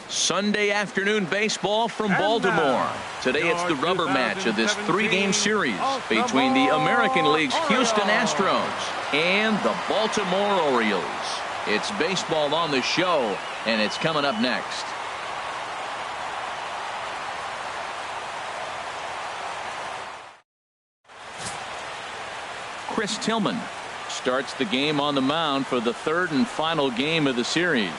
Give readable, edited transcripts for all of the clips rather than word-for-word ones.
Sunday afternoon baseball from Baltimore. Today it's the rubber match of this three-game series between the American League's Houston Astros and the Baltimore Orioles. It's baseball on the show, and it's coming up next. Chris Tillman starts the game on the mound for the third and final game of the series.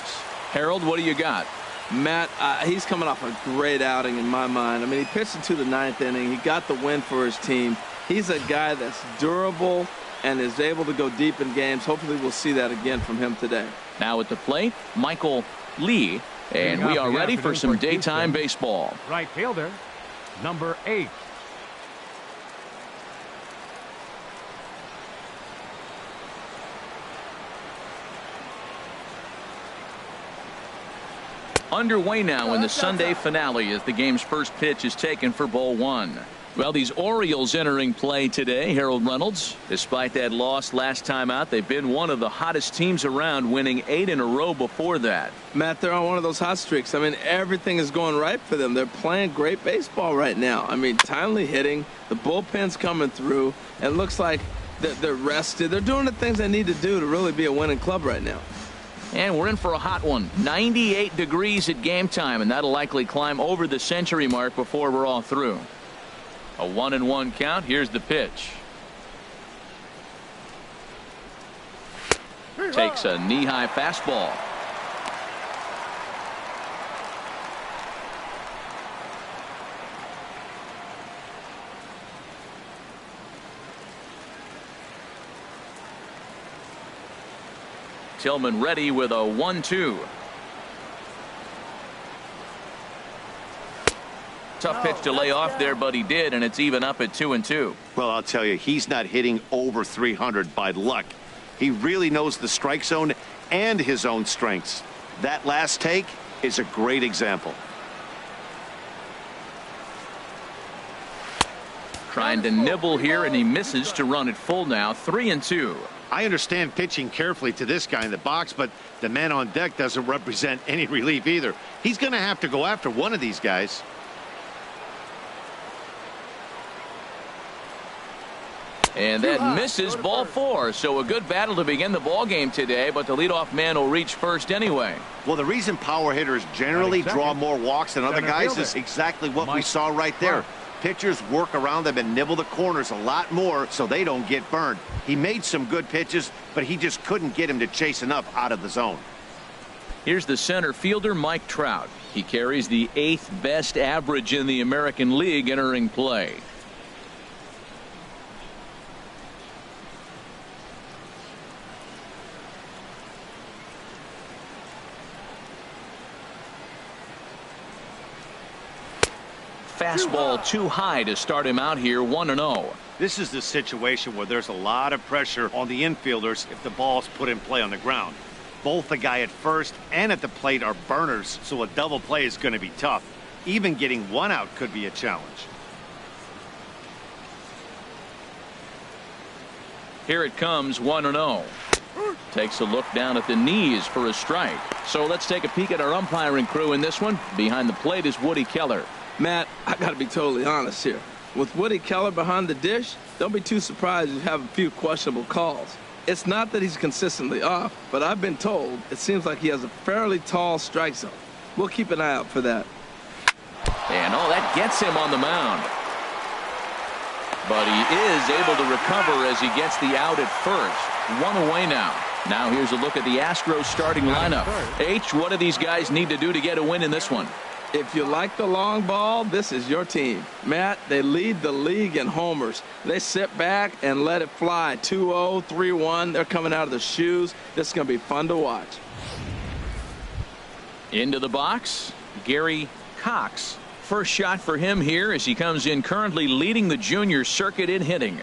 Harold, what do you got? Matt, he's coming off a great outing in my mind. I mean, he pitched into the ninth inning. He got the win for his team. He's a guy that's durable and is able to go deep in games. Hopefully we'll see that again from him today. Now at the plate, Michael Lee, and we are ready for some daytime baseball. Right fielder, number 8. Underway now in the Sunday finale as the game's first pitch is taken for ball 1. Well, these Orioles entering play today, Harold Reynolds. Despite that loss last time out, they've been one of the hottest teams around, winning 8 in a row before that. Matt, they're on one of those hot streaks. I mean, everything is going right for them. They're playing great baseball right now. I mean, timely hitting, the bullpen's coming through. It looks like they're rested. They're doing the things they need to do to really be a winning club right now. And we're in for a hot one. 98 degrees at game time, and that'll likely climb over the century mark before we're all through. A 1-1 count. Here's the pitch. Takes a knee-high fastball. Tillman ready with a 1-2. Tough pitch to lay off there, but he did, and it's even up at 2-2. Well, I'll tell you, he's not hitting over 300 by luck. He really knows the strike zone and his own strengths. That last take is a great example. Trying to nibble here, and he misses to run it full now. 3-2. I understand pitching carefully to this guy in the box, but the man on deck doesn't represent any relief either. He's going to have to go after one of these guys. And that misses, ball 4. So a good battle to begin the ball game today, but the leadoff man will reach first anyway. Well, the reason power hitters generally draw more walks than other guys is exactly what we saw right there. Pitchers work around them and nibble the corners a lot more so they don't get burned. He made some good pitches, but he just couldn't get him to chase enough out of the zone. Here's the center fielder, Mike Trout. He carries the 8th best average in the American League entering play. Fastball too high to start him out here. 1-0. This is the situation where there's a lot of pressure on the infielders if the ball's put in play on the ground. Both the guy at first and at the plate are burners, so a double play is going to be tough. Even getting one out could be a challenge. Here it comes. 1-0. Takes a look down at the knees for a strike. So let's take a peek at our umpiring crew in this one. Behind the plate is Woody Keller. Matt, I got to be totally honest here. With Woody Keller behind the dish, don't be too surprised if you have a few questionable calls. It's not that he's consistently off, but I've been told it seems like he has a fairly tall strike zone. We'll keep an eye out for that. And that gets him on the mound. But he is able to recover as he gets the out at first. 1 away now. Now here's a look at the Astros starting lineup. H, what do these guys need to do to get a win in this one? If you like the long ball, this is your team. Matt, they lead the league in homers. They sit back and let it fly. 2-0, 3-1. They're coming out of the shoes. This is going to be fun to watch. Into the box, Gary Cox. First shot for him here as he comes in currently leading the junior circuit in hitting.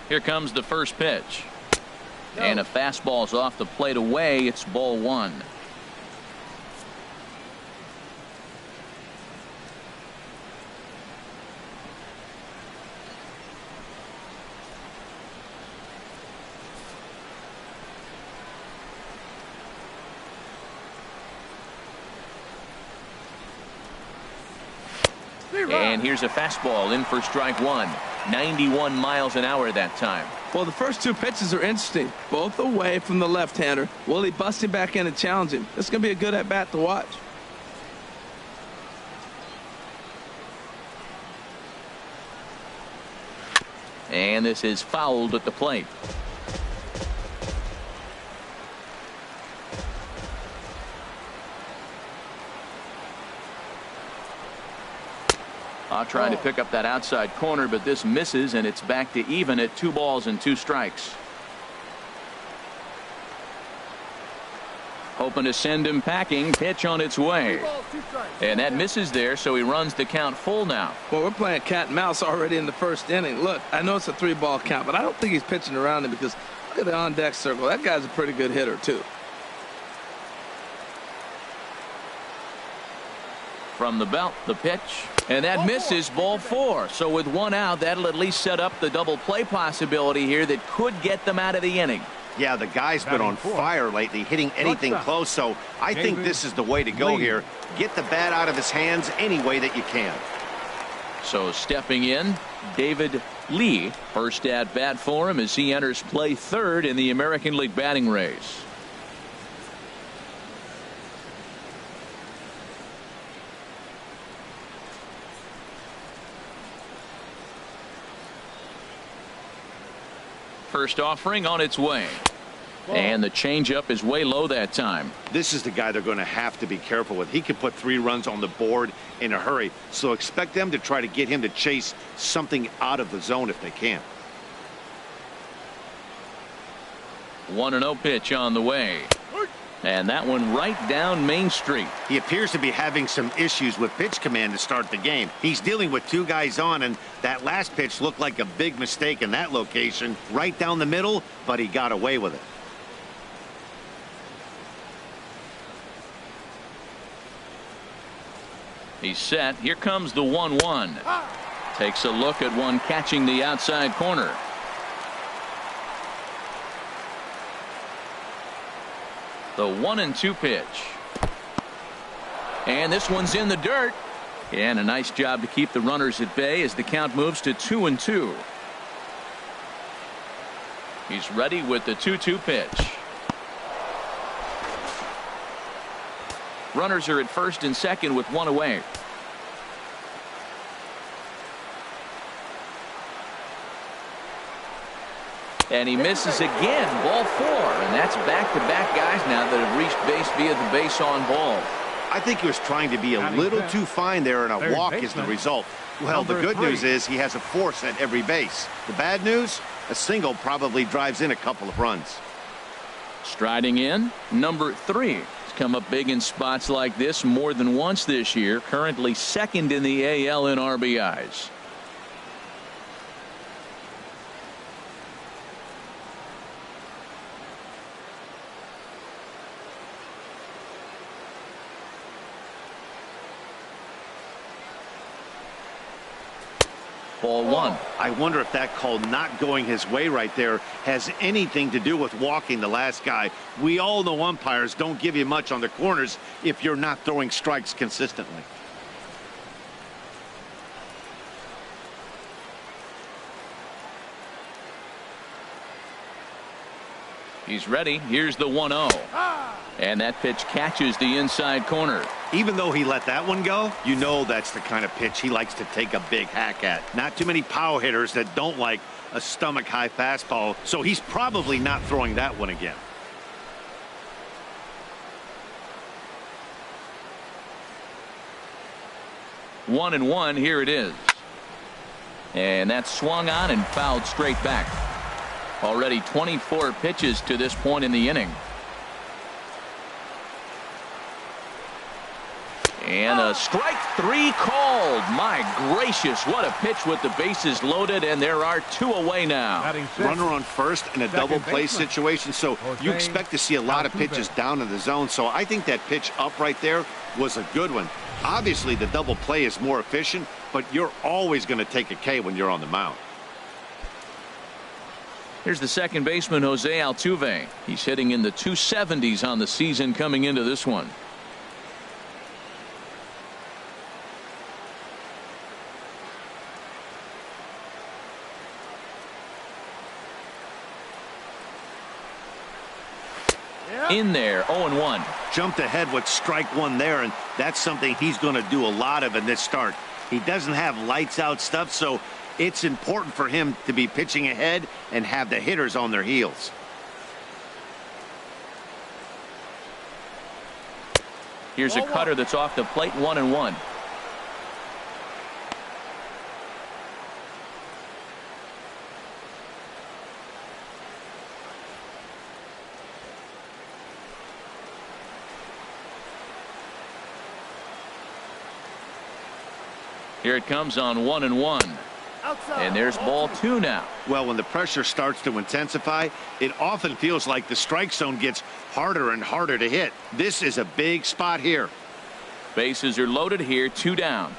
Here comes the first pitch. And a fastball's off the plate away. It's ball one. And here's a fastball in for strike one. 91 miles an hour that time. Well, the first two pitches are interesting. Both away from the left-hander. Will he bust him back in and challenge him? It's going to be a good at-bat to watch. And this is fouled at the plate. Trying to pick up that outside corner, but this misses, and it's back to even at 2 balls and 2 strikes. Hoping to send him packing. Pitch on its way. And that misses there, so he runs the count full now. Well, we're playing cat and mouse already in the first inning. Look, I know it's a 3-ball count, but I don't think he's pitching around him because look at the on-deck circle. That guy's a pretty good hitter, too. From the belt, the pitch. And that misses, ball 4. So with 1 out, that'll at least set up the double play possibility here that could get them out of the inning. Yeah, the guy's been on fire lately, hitting anything close, so I think this is the way to go here. Get the bat out of his hands any way that you can. So stepping in, David Lee. First at bat for him as he enters play third in the American League batting race. First offering on its way. And the changeup is way low that time. This is the guy they're going to have to be careful with. He can put 3 runs on the board in a hurry, so expect them to try to get him to chase something out of the zone if they can. 1-0 pitch on the way. And that one right down Main Street. He appears to be having some issues with pitch command to start the game. He's dealing with 2 guys on, and that last pitch looked like a big mistake in that location. Right down the middle, but he got away with it. He's set. Here comes the 1-1. Takes a look at one catching the outside corner. The 1-2 pitch. And this one's in the dirt. And a nice job to keep the runners at bay as the count moves to 2-2. He's ready with the 2-2 pitch. Runners are at first and second with 1 away. And he misses again, ball 4, and that's back-to-back guys now that have reached base via the base on ball. I think he was trying to be a little too fine there, and a walk is the result. Well, the good news is he has a force at every base. The bad news, a single probably drives in a couple of runs. Striding in, number 3. He's come up big in spots like this more than once this year. Currently second in the AL in RBIs. Ball 1. I wonder if that call not going his way right there has anything to do with walking the last guy. We all know umpires don't give you much on the corners if you're not throwing strikes consistently. He's ready. Here's the 1-0. And that pitch catches the inside corner. Even though he let that one go, you know that's the kind of pitch he likes to take a big hack at. Not too many power hitters that don't like a stomach high fastball, so he's probably not throwing that one again. One and one, here it is. And that's swung on and fouled straight back. Already 24 pitches to this point in the inning. And a strike 3 called. My gracious, what a pitch with the bases loaded, and there are 2 away now. Runner on first in a double play situation, so you expect to see a lot of pitches down in the zone. So I think that pitch up right there was a good one. Obviously, the double play is more efficient, but you're always going to take a K when you're on the mound. Here's the second baseman, Jose Altuve. He's hitting in the 270s on the season coming into this one. In there, 0-1. Jumped ahead with strike 1 there, and that's something he's going to do a lot of in this start. He doesn't have lights out stuff, so it's important for him to be pitching ahead and have the hitters on their heels. Here's a cutter that's off the plate, 1-1. Here it comes on 1-1. And there's ball 2 now. Well, when the pressure starts to intensify, it often feels like the strike zone gets harder and harder to hit. This is a big spot here. Bases are loaded here, 2 down.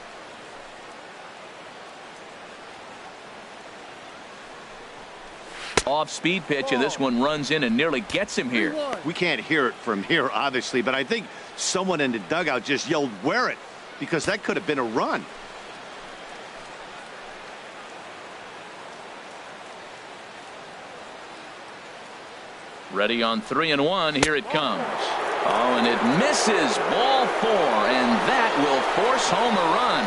Off speed pitch, and this one runs in and nearly gets him here. We can't hear it from here, obviously, but I think someone in the dugout just yelled, "Wear it," because that could have been a run. Ready on 3-1. Here it comes. Oh, and it misses. Ball 4, and that will force home a run.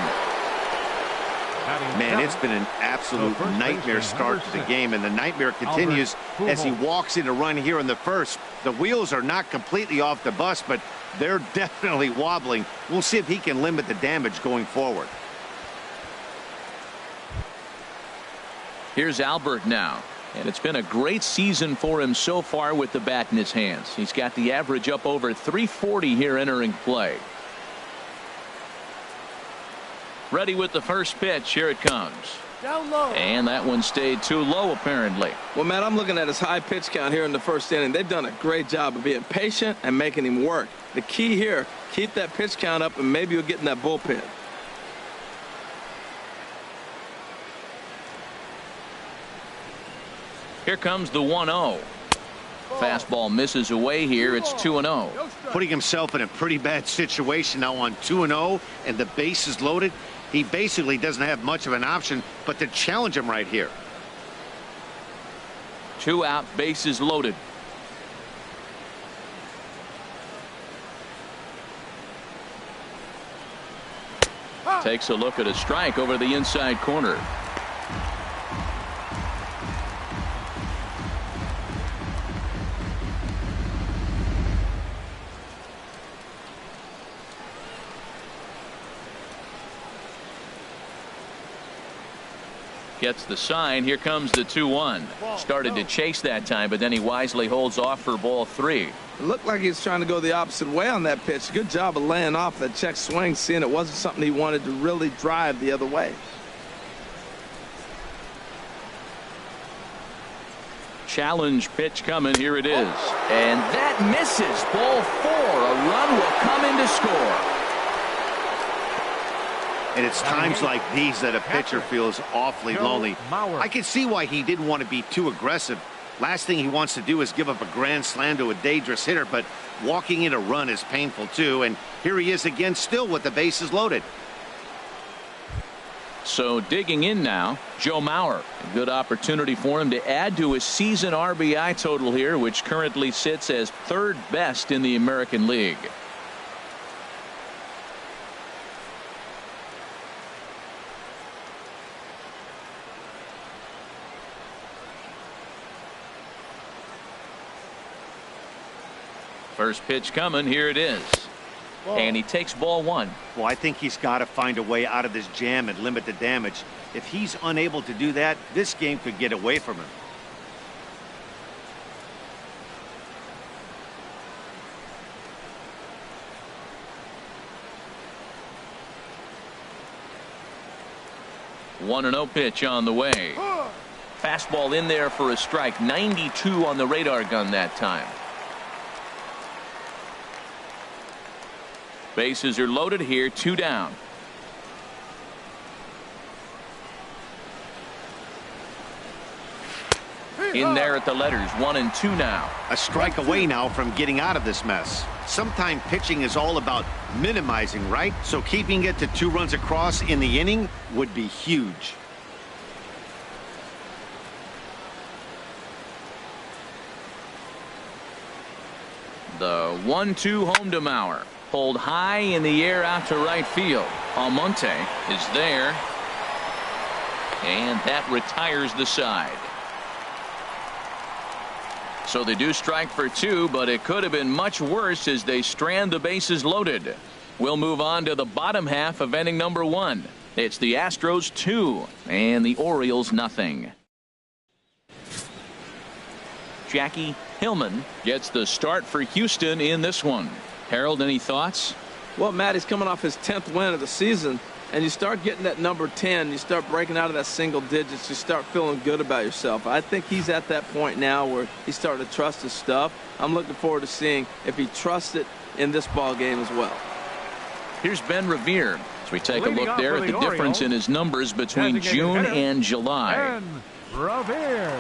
Man, it's been an absolute nightmare start to the game, and the nightmare continues as he walks in a run here in the first. The wheels are not completely off the bus, but they're definitely wobbling. We'll see if he can limit the damage going forward. Here's Albert now. And it's been a great season for him so far with the bat in his hands. He's got the average up over 340 here entering play. Ready with the first pitch. Here it comes. Down low. And that one stayed too low, apparently. Well, Matt, I'm looking at his high pitch count here in the first inning. They've done a great job of being patient and making him work. The key here, keep that pitch count up, and maybe you'll get in that bullpen. Here comes the 1-0. Fastball misses away here. It's 2-0. Putting himself in a pretty bad situation now on 2-0, and the base is loaded. He basically doesn't have much of an option but to challenge him right here. 2 out, bases loaded. Takes a look at a strike over the inside corner. Gets the sign. Here comes the 2-1. Started to chase that time, but then he wisely holds off for ball 3. It looked like he was trying to go the opposite way on that pitch. Good job of laying off that check swing, seeing it wasn't something he wanted to really drive the other way. Challenge pitch coming. Here it is. And that misses. Ball 4. A run will come in to score. And it's times like these that a pitcher feels awfully lonely. I can see why he didn't want to be too aggressive. Last thing he wants to do is give up a grand slam to a dangerous hitter, but walking in a run is painful too. And here he is again, still with the bases loaded. So digging in now, Joe Mauer. A good opportunity for him to add to his season RBI total here, which currently sits as 3rd best in the American League. First pitch coming. Here it is. And he takes ball 1. Well, I think he's got to find a way out of this jam and limit the damage. If he's unable to do that, this game could get away from him. 1-0 pitch on the way. Fastball in there for a strike. 92 on the radar gun that time. Bases are loaded here. 2 down. In there at the letters. 1-2 now. A strike away now from getting out of this mess. Sometimes pitching is all about minimizing, right? So keeping it to 2 runs across in the inning would be huge. The 1-2 home to Mauer. Pulled high in the air out to right field. Almonte is there. And that retires the side. So they do strike for 2, but it could have been much worse as they strand the bases loaded. We'll move on to the bottom half of inning number 1. It's the Astros 2 and the Orioles nothing. Jackie Hillman gets the start for Houston in this one. Harold, any thoughts? Well, Matt, he's coming off his 10th win of the season, and you start getting that number 10, you start breaking out of that single digits, you start feeling good about yourself. I think he's at that point now where he's starting to trust his stuff. I'm looking forward to seeing if he trusts it in this ball game as well. Here's Ben Revere as we take a look there at the difference in his numbers between June and July. Ben Revere.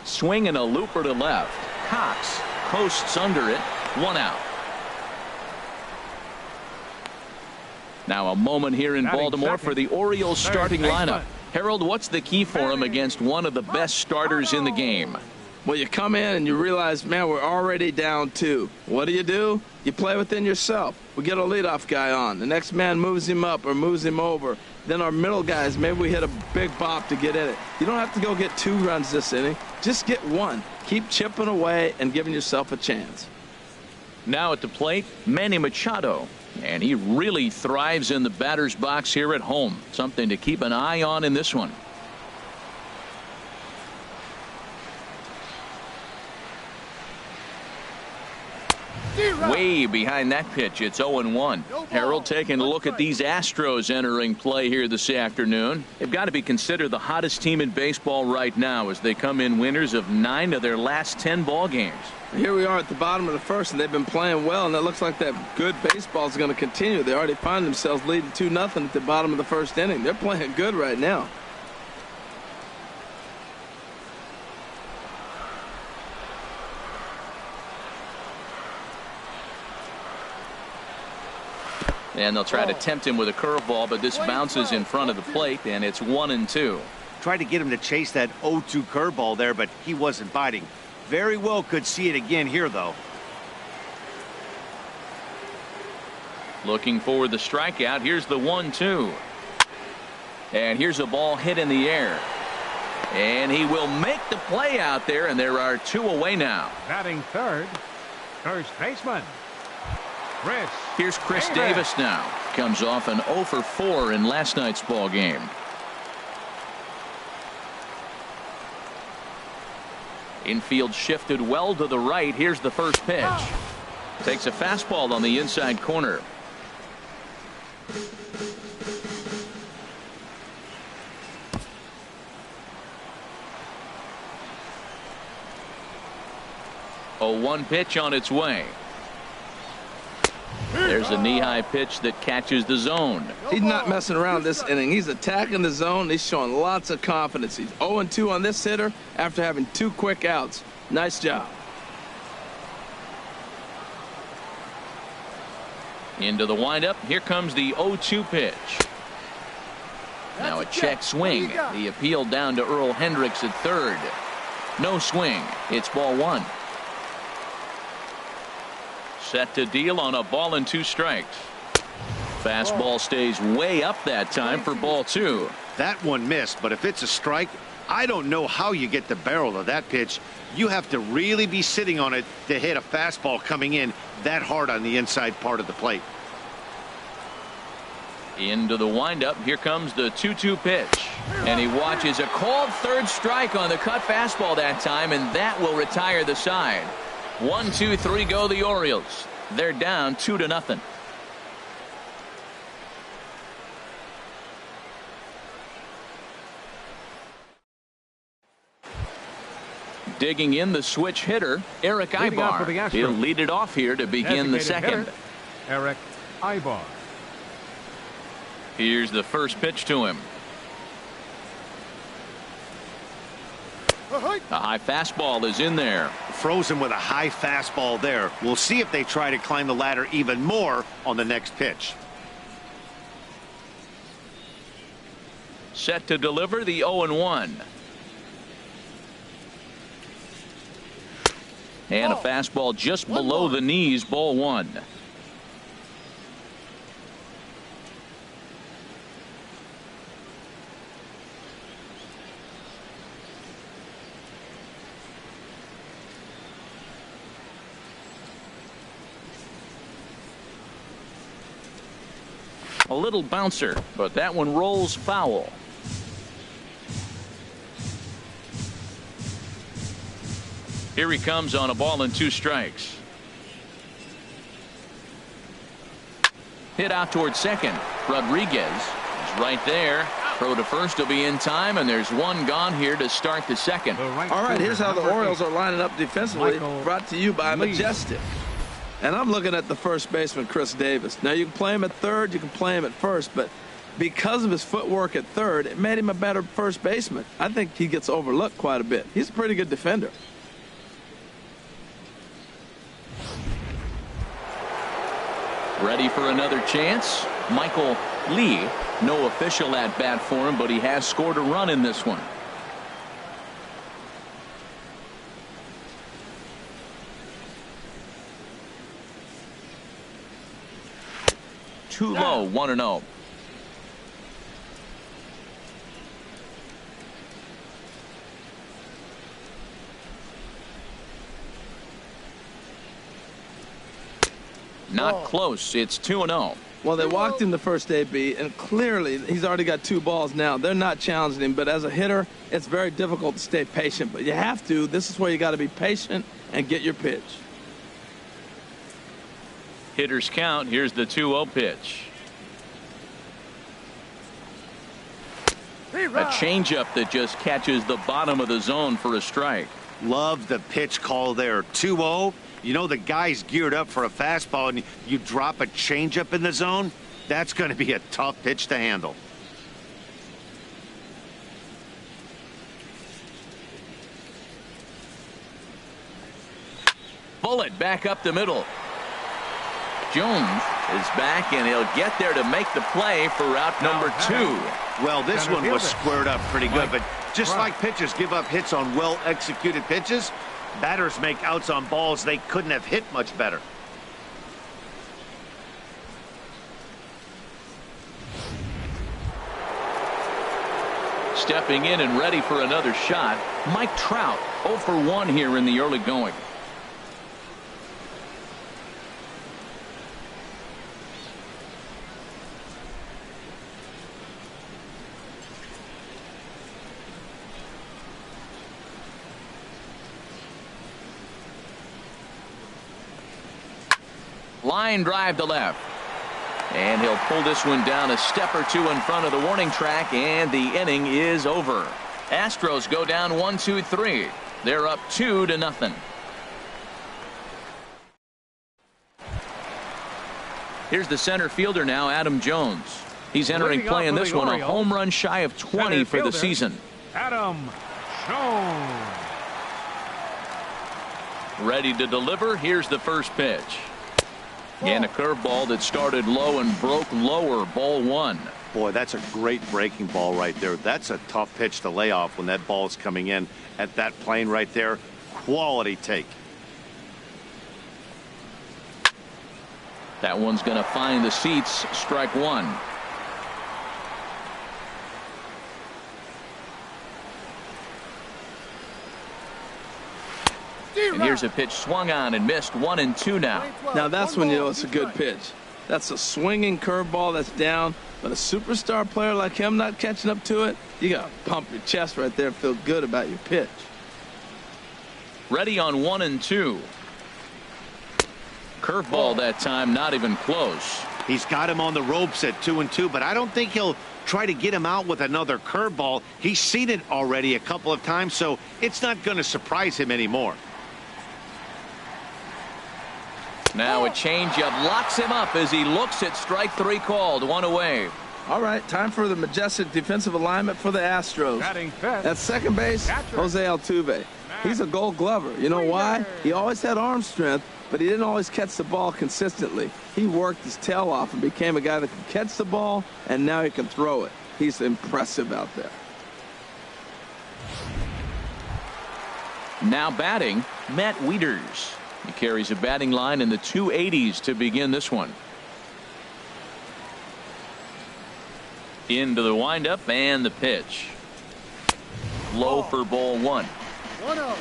Swing and a looper to left. Cox coasts under it. 1 out. Now a moment here in Baltimore for the Orioles starting lineup. Harold, what's the key for him against one of the best starters in the game? Well, you come in and you realize, man, we're already down 2. What do? You play within yourself. We get a leadoff guy on. The next man moves him up or moves him over. Then our middle guys, maybe we hit a big bop to get in it. You don't have to go get 2 runs this inning. Just get 1. Keep chipping away and giving yourself a chance. Now at the plate, Manny Machado. And he really thrives in the batter's box here at home. Something to keep an eye on in this one. Way behind that pitch. It's 0-1. Harold, taking a look at these Astros entering play here this afternoon. They've got to be considered the hottest team in baseball right now as they come in winners of 9 of their last 10 ball games. Here we are at the bottom of the first, and they've been playing well, and it looks like that good baseball is going to continue. They already find themselves leading 2-0 at the bottom of the first inning. They're playing good right now. And they'll try to tempt him with a curveball, but this bounces in front of the plate, and it's 1-2. Tried to get him to chase that 0-2 curveball there, but he wasn't biting. Very well could see it again here, though. Looking for the strikeout. Here's the 1-2. And here's a ball hit in the air. And he will make the play out there, and there are 2 away now. Batting third, first baseman. Here's Chris Davis now. Comes off an 0 for 4 in last night's ball game. Infield shifted well to the right. Here's the first pitch. Takes a fastball on the inside corner. A 1 pitch on its way. There's a knee-high pitch that catches the zone. He's not messing around this inning. He's attacking the zone. He's showing lots of confidence. He's 0-2 on this hitter after having 2 quick outs. Nice job. Into the windup. Here comes the 0-2 pitch. Now a check swing. The appeal down to Earl Hendricks at third. No swing. It's ball 1. Set to deal on a ball and 2 strikes. Fastball stays way up that time for ball 2. That one missed, but if it's a strike, I don't know how you get the barrel of that pitch. You have to really be sitting on it to hit a fastball coming in that hard on the inside part of the plate. Into the windup. Here comes the 2-2 pitch. And he watches a called third strike on the cut fastball that time, and that will retire the side. 1, 2, 3 go the Orioles. They're down 2-0. Digging in the switch hitter, Eric Ibar. He'll lead it off here to begin the second. Eric Ibar. Here's the first pitch to him. A high fastball is in there. Frozen with a high fastball there. We'll see if they try to climb the ladder even more on the next pitch. Set to deliver the 0-1. And a fastball just below the knees, ball 1. A little bouncer, but that one rolls foul. Here he comes on a ball and 2 strikes. Hit out towards second. Rodriguez is right there. Throw to first will be in time, and there's one gone here to start the second. All right, here's how the Orioles are lining up defensively. Brought to you by Majestic. And I'm looking at the first baseman, Chris Davis. Now, you can play him at third, you can play him at first, but because of his footwork at third, it made him a better first baseman. I think he gets overlooked quite a bit. He's a pretty good defender. Ready for another chance. Michael Lee. No official at bat for him, but he has scored a run in this one. Too low, 1-0. Not close. It's 2-0. Well, they walked him the first AB, and clearly he's already got 2 balls now. They're not challenging him, but as a hitter, it's very difficult to stay patient. But you have to. This is where you got to be patient and get your pitch. Hitters count. Here's the 2-0 pitch. A changeup that just catches the bottom of the zone for a strike. Love the pitch call there. 2-0. You know the guy's geared up for a fastball, and you drop a changeup in the zone. That's going to be a tough pitch to handle. Bullet back up the middle. Jones is back, and he'll get there to make the play for out number 2. Well, this one was squared up pretty good, but just like pitchers give up hits on well-executed pitches, batters make outs on balls they couldn't have hit much better. Stepping in and ready for another shot, Mike Trout, 0 for 1 here in the early going. Line drive to left. And he'll pull this one down a step or 2 in front of the warning track, and the inning is over. Astros go down 1-2-3. They're up 2-0. Here's the center fielder now, Adam Jones. He's entering play in this one, a home run shy of 20 for the season. Adam Jones. Ready to deliver. Here's the first pitch. And a curveball that started low and broke lower, ball 1. Boy, that's a great breaking ball right there. That's a tough pitch to lay off when that ball's coming in at that plane right there. Quality take. That one's going to find the seats. Strike 1. And here's a pitch swung on and missed. 1-2 now. Now that's when you know it's a good pitch. That's a swinging curveball that's down, but a superstar player like him not catching up to it, you got to pump your chest right there and feel good about your pitch. Ready on 1-2. Curveball that time, not even close. He's got him on the ropes at 2-2, but I don't think he'll try to get him out with another curveball. He's seen it already a couple of times, so it's not going to surprise him anymore. Now a changeup locks him up as he looks at strike 3 called. 1 away. All right, time for the majestic defensive alignment for the Astros. At second base, Jose Altuve. He's a Gold Glover. You know why? He always had arm strength, but he didn't always catch the ball consistently. He worked his tail off and became a guy that can catch the ball, and now he can throw it. He's impressive out there. Now batting, Matt Wieters. He carries a batting line in the 280s to begin this one. Into the windup and the pitch. Low for ball 1. 1-0.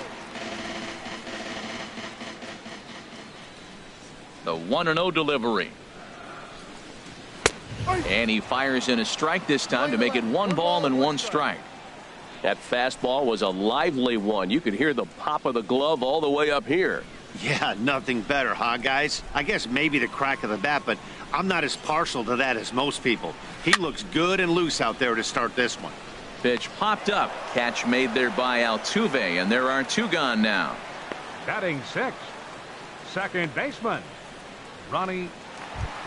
The 1-0 delivery. And he fires in a strike this time to make it 1 ball and 1 strike. That fastball was a lively one. You could hear the pop of the glove all the way up here. Yeah, nothing better, huh, guys? I guess maybe the crack of the bat, but I'm not as partial to that as most people. He looks good and loose out there to start this one. Pitch popped up. Catch made there by Altuve, and there are 2 gone now. Batting 6th, second baseman, Ronnie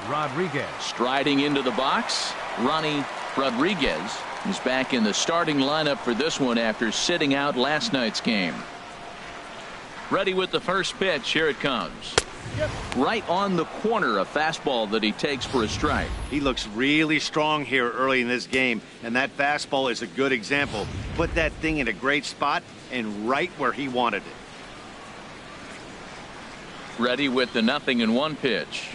Rodriguez. Striding into the box, Ronnie Rodriguez is back in the starting lineup for this one after sitting out last night's game. Ready with the first pitch. Here it comes. Right on the corner, a fastball that he takes for a strike. He looks really strong here early in this game, and that fastball is a good example. Put that thing in a great spot and right where he wanted it. Ready with the 0-1 pitch.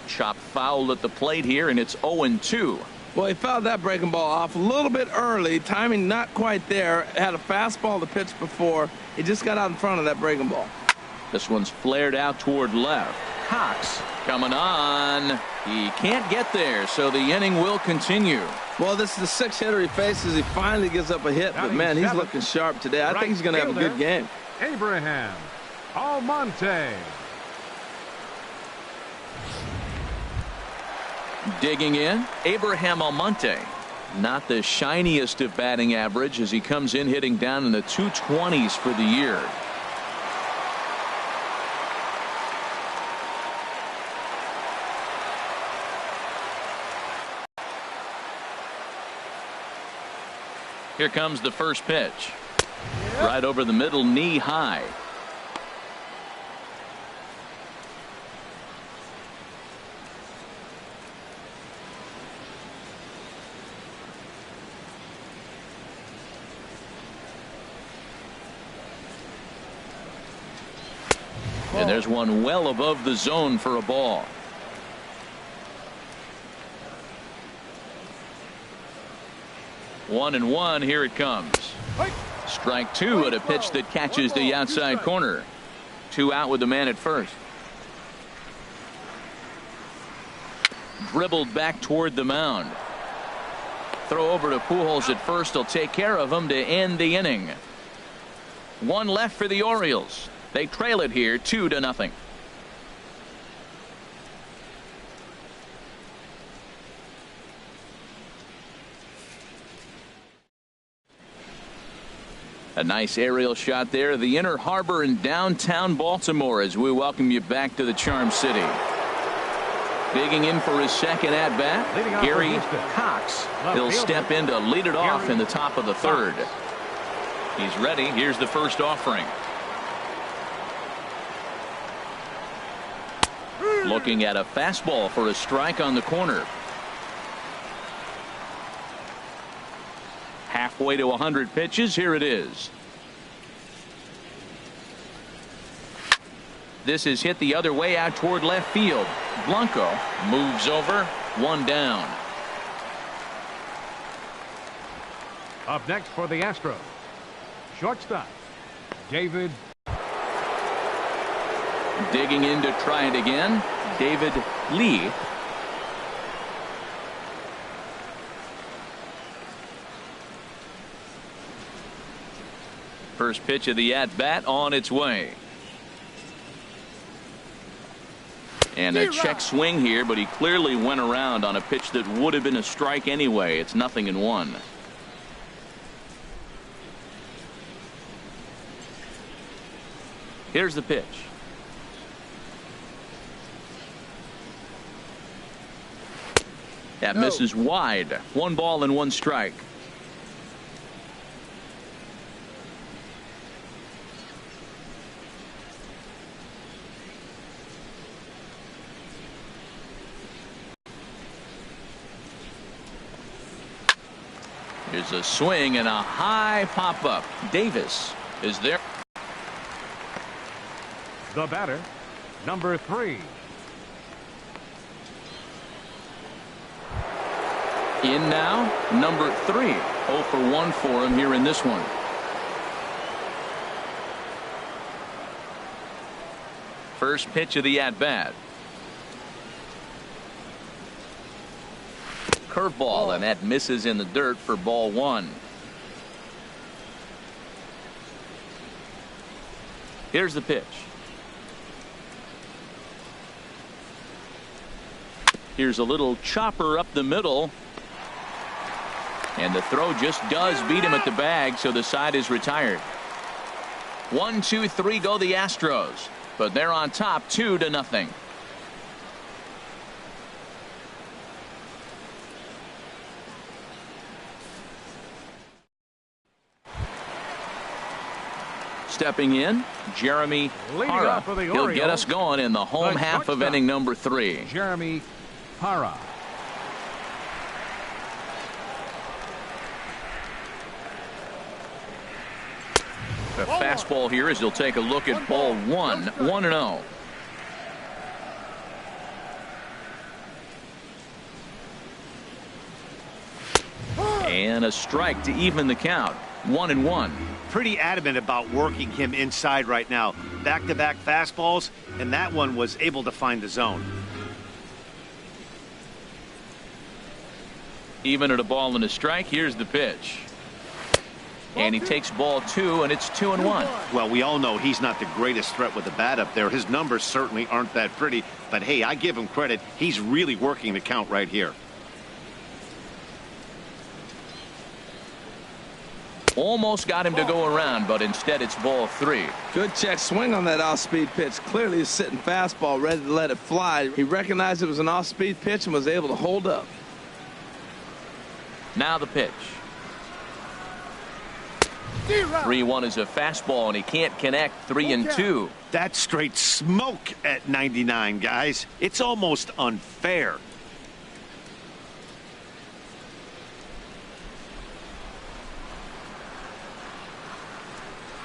Chop foul at the plate here, and it's 0-2. Well, he fouled that breaking ball off a little bit early. Timing not quite there. Had a fastball to pitch before. He just got out in front of that breaking ball. This one's flared out toward left. Cox coming on. He can't get there, so the inning will continue. Well, this is the 6th hitter he faces. He finally gives up a hit, but man, he's looking sharp today. I think he's going to have a good game. Abraham Almonte. Digging in, Abraham Almonte. Not the shiniest of batting average as he comes in hitting down in the 220s for the year. Here comes the first pitch. Right over the middle, knee high. And there's one well above the zone for a ball. One and one. Here it comes. Strike 2 at a pitch that catches the outside corner. 2 out with the man at first. Dribbled back toward the mound. Throw over to Pujols at first. He'll take care of him to end the inning. 1 left for the Orioles. They trail it here 2-0. A nice aerial shot there of the Inner Harbor in downtown Baltimore as we welcome you back to the Charm City. Digging in for his second at-bat, Gary Cox. He'll step in to lead it off in the top of the 3rd. He's ready. Here's the first offering. Looking at a fastball for a strike on the corner. Halfway to 100 pitches. Here it is. This is hit the other way out toward left field. Blanco moves over. 1 down. Up next for the Astros, shortstop David. Digging in to try it again, David Lee. First pitch of the at-bat on its way. And a check swing here, but he clearly went around on a pitch that would have been a strike anyway. It's 0-1. Here's the pitch. That misses wide. 1 ball and 1 strike. Here's a swing and a high pop up. Davis is there. The batter, number 3. In now, number 3. 0 for 1 for him here in this one. First pitch of the at-bat. Curveball, and that misses in the dirt for ball 1. Here's the pitch. Here's a little chopper up the middle. And the throw just does beat him at the bag, so the side is retired. 1, 2, 3 go the Astros, but they're on top 2-0. Stepping in, Jeremy Parra. He'll get us going in the home half of inning number 3. Jeremy Parra. The fastball here as he'll take a look at ball 1. 1-0. And a strike to even the count. 1-1. Pretty adamant about working him inside right now. Back-to-back fastballs, and that one was able to find the zone. Even at a ball and a strike, here's the pitch. And he takes ball 2, and it's 2-1. Well, we all know he's not the greatest threat with the bat up there. His numbers certainly aren't that pretty, but hey, I give him credit. He's really working the count right here. Almost got him to go around, but instead it's ball 3. Good check swing on that off-speed pitch. Clearly a sitting fastball, ready to let it fly. He recognized it was an off-speed pitch and was able to hold up. Now the pitch. 3-1 is a fastball, and he can't connect. 3-2. That's straight smoke at 99, guys. It's almost unfair.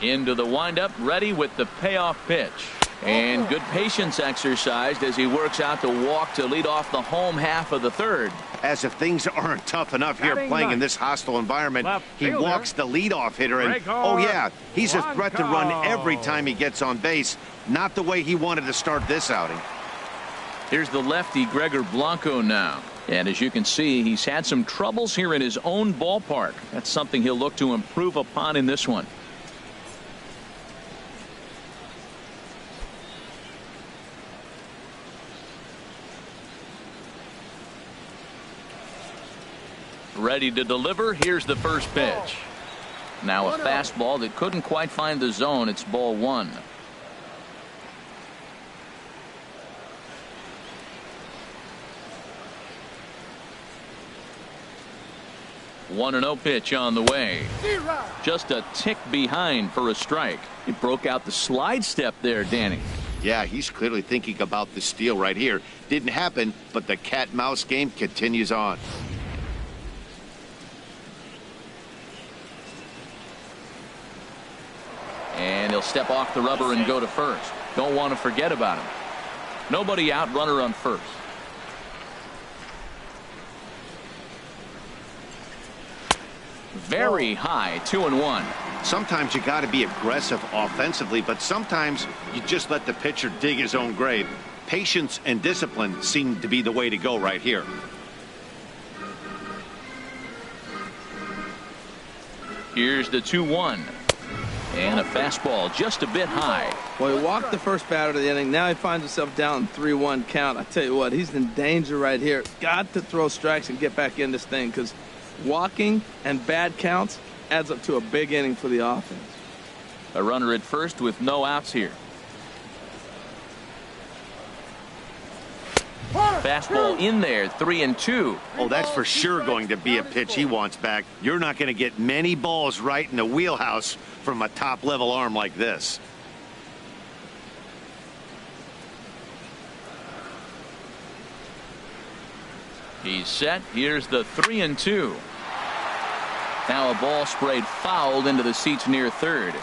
Into the windup, ready with the payoff pitch. And good patience exercised as he works out the walk to lead off the home half of the 3rd. As if things aren't tough enough here playing in this hostile environment, he walks the leadoff hitter, and oh yeah, he's a threat to run every time he gets on base. Not the way he wanted to start this outing. Here's the lefty Gregor Blanco now. And as you can see, he's had some troubles here in his own ballpark. That's something he'll look to improve upon in this one. Ready to deliver. Here's the first pitch. Now a fastball that couldn't quite find the zone. It's ball 1. One 1-0 pitch on the way. Just a tick behind for a strike. He broke out the slide step there, Danny. Yeah, he's clearly thinking about the steal right here. Didn't happen, but the cat-mouse game continues on. And he'll step off the rubber and go to first. Don't want to forget about him. Nobody out, runner on first. Very high, 2-1. Sometimes you got to be aggressive offensively, but sometimes you just let the pitcher dig his own grave. Patience and discipline seem to be the way to go right here. Here's the 2-1. And a fastball just a bit high. Well, he walked the first batter of the inning. Now he finds himself down 3-1 count. I tell you what, he's in danger right here. Got to throw strikes and get back in this thing, because walking and bad counts adds up to a big inning for the offense. A runner at first with no outs here. Fastball in there, 3-2. Oh, that's for sure going to be a pitch he wants back. You're not going to get many balls right in the wheelhouse from a top-level arm like this. He's set. Here's the 3-2. Now a ball sprayed fouled into the seats near third.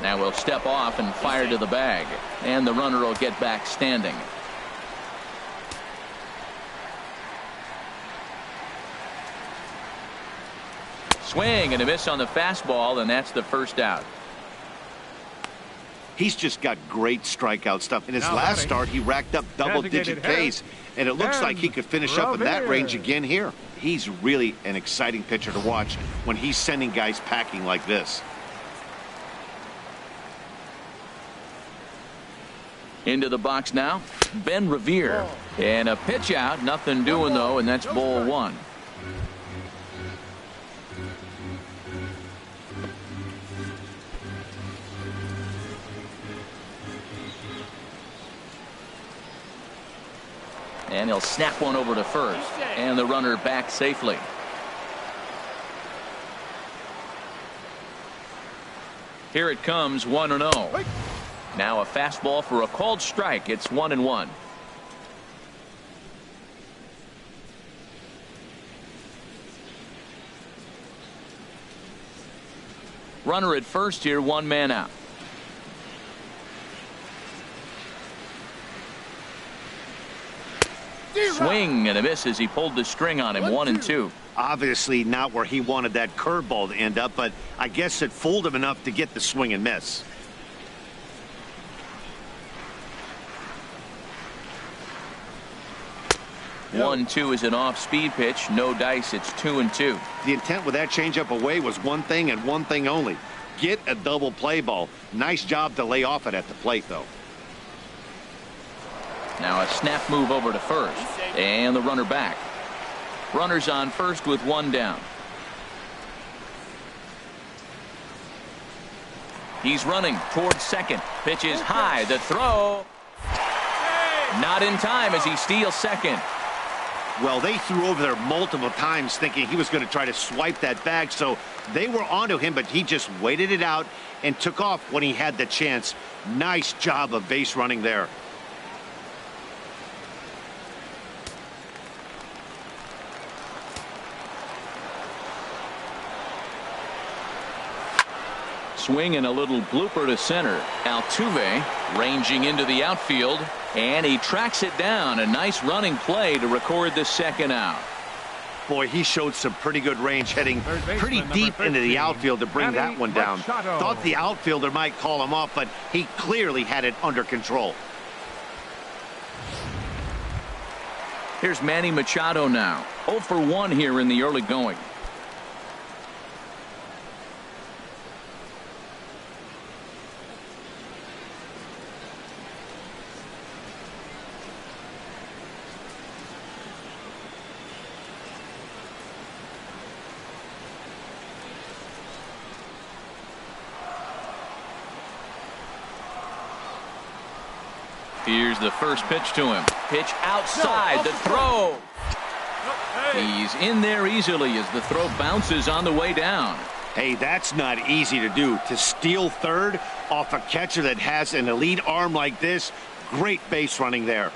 Now we'll step off and fire to the bag, and the runner will get back standing. Swing and a miss on the fastball, and that's the first out. He's just got great strikeout stuff. In his last start, he racked up double-digit Ks, and it looks like he could finish up in that range again here. He's really an exciting pitcher to watch when he's sending guys packing like this. Into the box now, Ben Revere. And a pitch out, nothing doing though, and that's ball one. And he'll snap one over to first, and the runner back safely. Here it comes, 1-0. Now a fastball for a called strike. It's 1-1. Runner at first here, one man out. Swing and a miss as he pulled the string on him. 1-2. Obviously not where he wanted that curveball to end up, but I guess it fooled him enough to get the swing and miss. Yep. 1-2 is an off-speed pitch. No dice. It's 2-2. The intent with that changeup away was one thing and one thing only. Get a double play ball. Nice job to lay off it at the plate, though. Now a snap move over to first, and the runner back. Runners on first with one down. He's running towards second. Pitch is high. The throw. Not in time as he steals second. Well, they threw over there multiple times thinking he was going to try to swipe that bag, so they were onto him, but he just waited it out and took off when he had the chance. Nice job of base running there. Swing and a little blooper to center. Altuve ranging into the outfield, and he tracks it down. A nice running play to record the second out. Boy, he showed some pretty good range heading pretty deep into the outfield to bring that one down. Thought the outfielder might call him off, but he clearly had it under control. Here's Manny Machado now. 0 for 1 here in the early going. Here's the first pitch to him. Pitch outside. The throw. He's in there easily as the throw bounces on the way down. Hey, that's not easy to do. To steal third off a catcher that has an elite arm like this. Great base running there.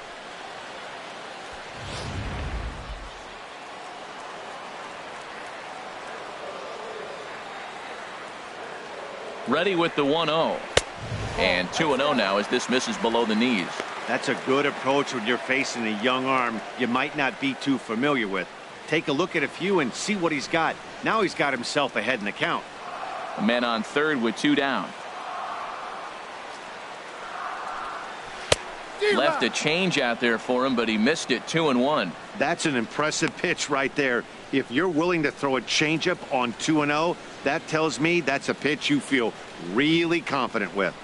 Ready with the 1-0. And 2-0 now as this misses below the knees. That's a good approach when you're facing a young arm you might not be too familiar with. Take a look at a few and see what he's got. Now he's got himself ahead in the count. A man on third with 2 down. Left a change out there for him, but he missed it. 2-1. That's an impressive pitch right there. If you're willing to throw a changeup on 2-0, that tells me that's a pitch you feel really confident with.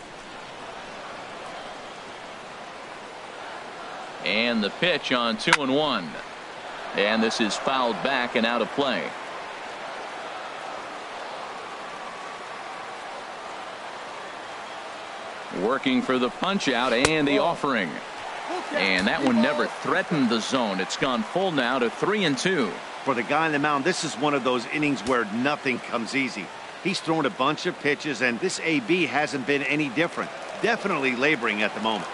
And the pitch on 2-1. And this is fouled back and out of play. Working for the punch out and the offering. And that one never threatened the zone. It's gone full now to 3-2. For the guy on the mound, this is one of those innings where nothing comes easy. He's thrown a bunch of pitches, and this AB hasn't been any different. Definitely laboring at the moment.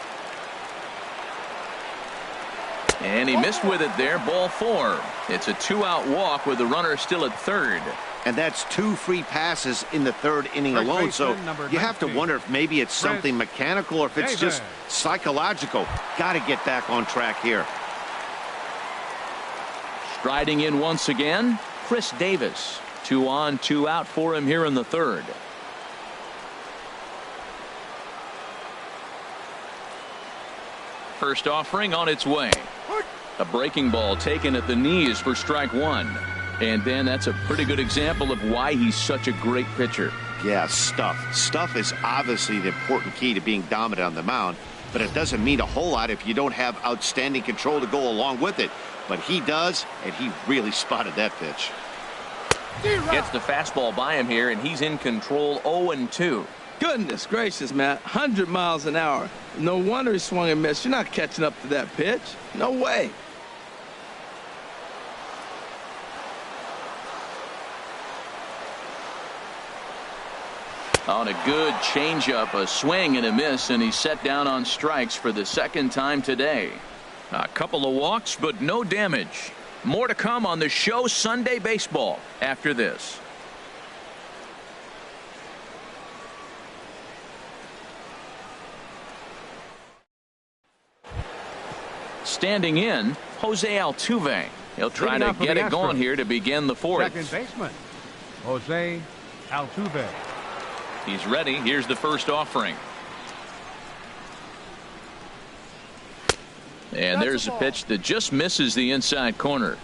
And he missed with it there. Ball 4. It's a 2-out walk with the runner still at third. And that's 2 free passes in the third inning alone. So you have to wonder if maybe it's something mechanical or if it's just psychological. Got to get back on track here. Striding in once again, Chris Davis. 2 on, 2 out for him here in the third. First offering on its way. A breaking ball taken at the knees for strike 1. And Dan, that's a pretty good example of why he's such a great pitcher. Yeah, stuff. Stuff is obviously the important key to being dominant on the mound, but it doesn't mean a whole lot if you don't have outstanding control to go along with it. But he does, and he really spotted that pitch. Gets the fastball by him here, and he's in control. 0-2. Goodness gracious, Matt. 100 miles an hour. No wonder he swung and missed. You're not catching up to that pitch. No way. On a good changeup, a swing and a miss, and he's set down on strikes for the second time today. A couple of walks, but no damage. More to come on the show Sunday Baseball after this. Standing in, Jose Altuve. He'll try to get it going here to begin the fourth. Second baseman, Jose Altuve. He's ready. Here's the first offering. And there's a pitch that just misses the inside corner.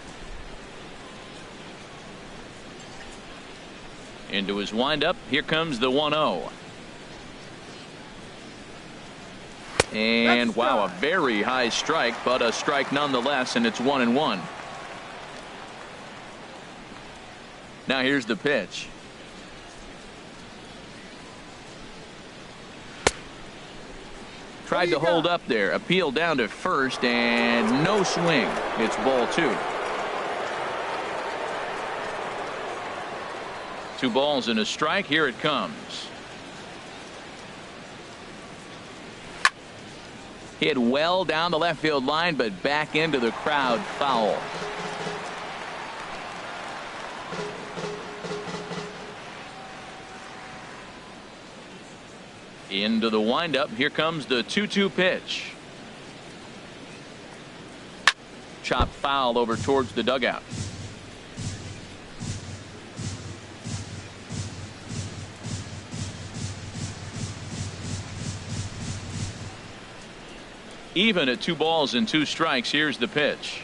Into his windup. Here comes the 1-0. And wow, a very high strike, but a strike nonetheless, and it's 1-1. Now here's the pitch. Tried to hold up there. Appeal down to first, and no swing. It's ball 2. 2 balls and a strike. Here it comes. Hit well down the left field line, but back into the crowd. Foul. Into the windup. Here comes the 2-2 pitch. Chopped foul over towards the dugout. Even at 2 balls and 2 strikes. Here's the pitch.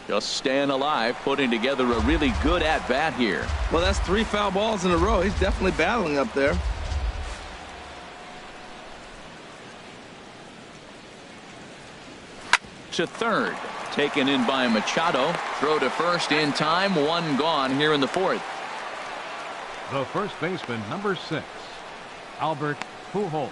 Just staying alive, putting together a really good at-bat here. Well, that's 3 foul balls in a row. He's definitely battling up there. To third. Taken in by Machado. Throw to first in time. 1 gone here in the fourth. The first baseman, number 6, Albert Pujols.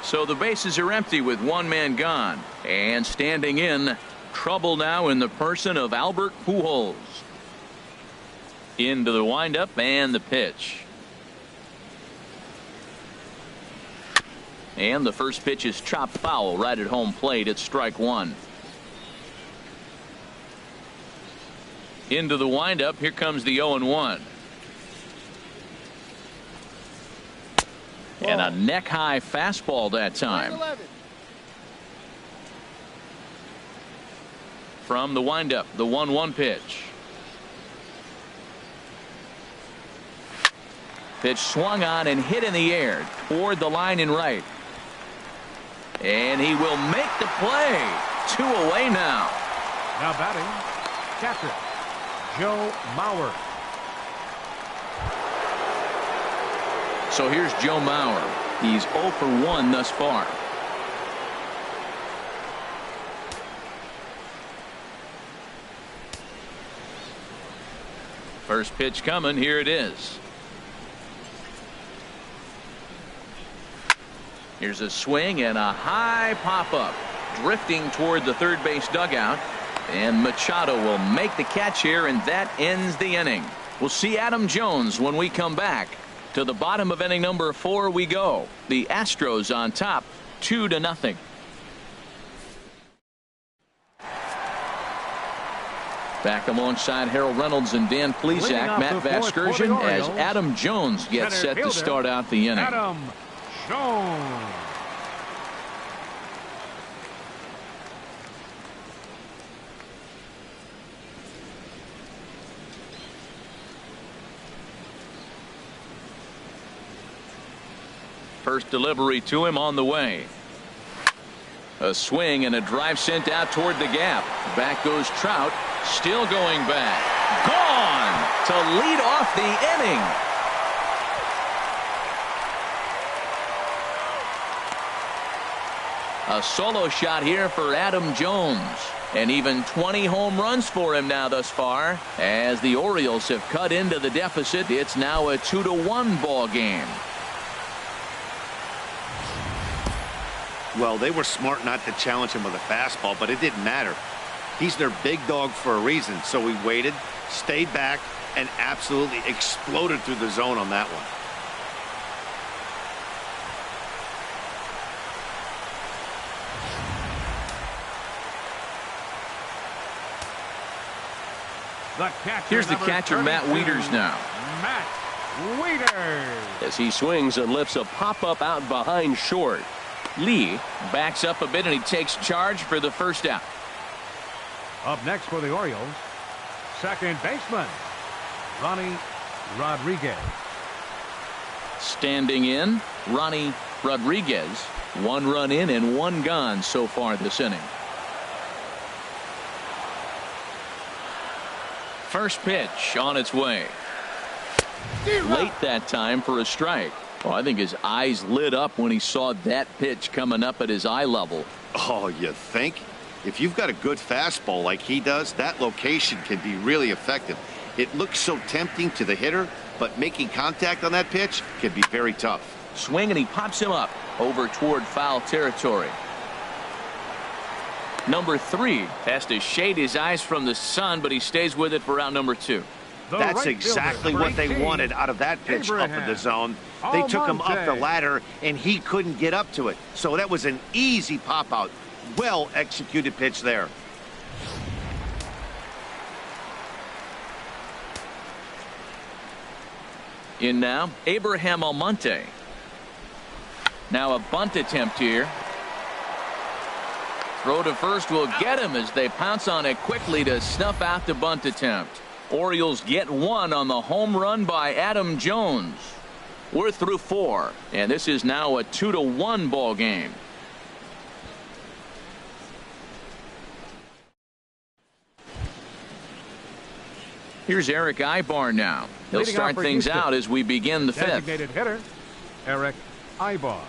So the bases are empty with 1 man gone. And standing in, trouble now in the person of Albert Pujols. Into the windup and the pitch. And the first pitch is chopped foul right at home plate. It's strike 1. Into the windup. Here comes the 0-1. And a neck-high fastball that time. From the windup, the 1-1 pitch. Pitch swung on and hit in the air toward the line in right. And he will make the play. 2 away now. Now batting, catcher, Joe Mauer. So here's Joe Mauer. He's 0 for 1 thus far. First pitch coming. Here it is. Here's a swing and a high pop-up. Drifting toward the third base dugout. And Machado will make the catch here, and that ends the inning. We'll see Adam Jones when we come back. To the bottom of inning number 4 we go. The Astros on top, 2-0. Back alongside Harold Reynolds and Dan Plesac, Matt Vasgersian, as Adam Jones gets set to start out the inning. Adam Jones. First delivery to him on the way. A swing and a drive sent out toward the gap. Back goes Trout. Still going back. Gone to lead off the inning. A solo shot here for Adam Jones. And even 20 home runs for him now thus far. As the Orioles have cut into the deficit, it's now a 2-1 ball game. Well, they were smart not to challenge him with a fastball, but it didn't matter. He's their big dog for a reason, so he waited, stayed back, and absolutely exploded through the zone on that one. Here's the catcher, Matt Wieters, now. Matt Wieters. As he swings and lifts a pop-up out behind short. Lee backs up a bit, and he takes charge for the first out. Up next for the Orioles, second baseman, Ronnie Rodriguez. Standing in, Ronnie Rodriguez. 1 run in and 1 gone so far this inning. First pitch on its way. Late that time for a strike. Oh, I think his eyes lit up when he saw that pitch coming up at his eye level. Oh, you think? If you've got a good fastball like he does, that location can be really effective. It looks so tempting to the hitter, but making contact on that pitch can be very tough. Swing, and he pops him up over toward foul territory. Number 3 has to shade his eyes from the sun, but he stays with it for out number 2. That's exactly what they wanted out of that pitch up in the zone. They took him up the ladder, and he couldn't get up to it. So that was an easy pop-out. Well-executed pitch there. In now, Abraham Almonte. Now a bunt attempt here. Throw to first will get him as they pounce on it quickly to snuff out the bunt attempt. Orioles get 1 on the home run by Adam Jones. We're through 4, and this is now a 2-1 ball game. Here's Eric Ibar now. He'll start things out as we begin the 5th. Designated hitter, Eric Ibar.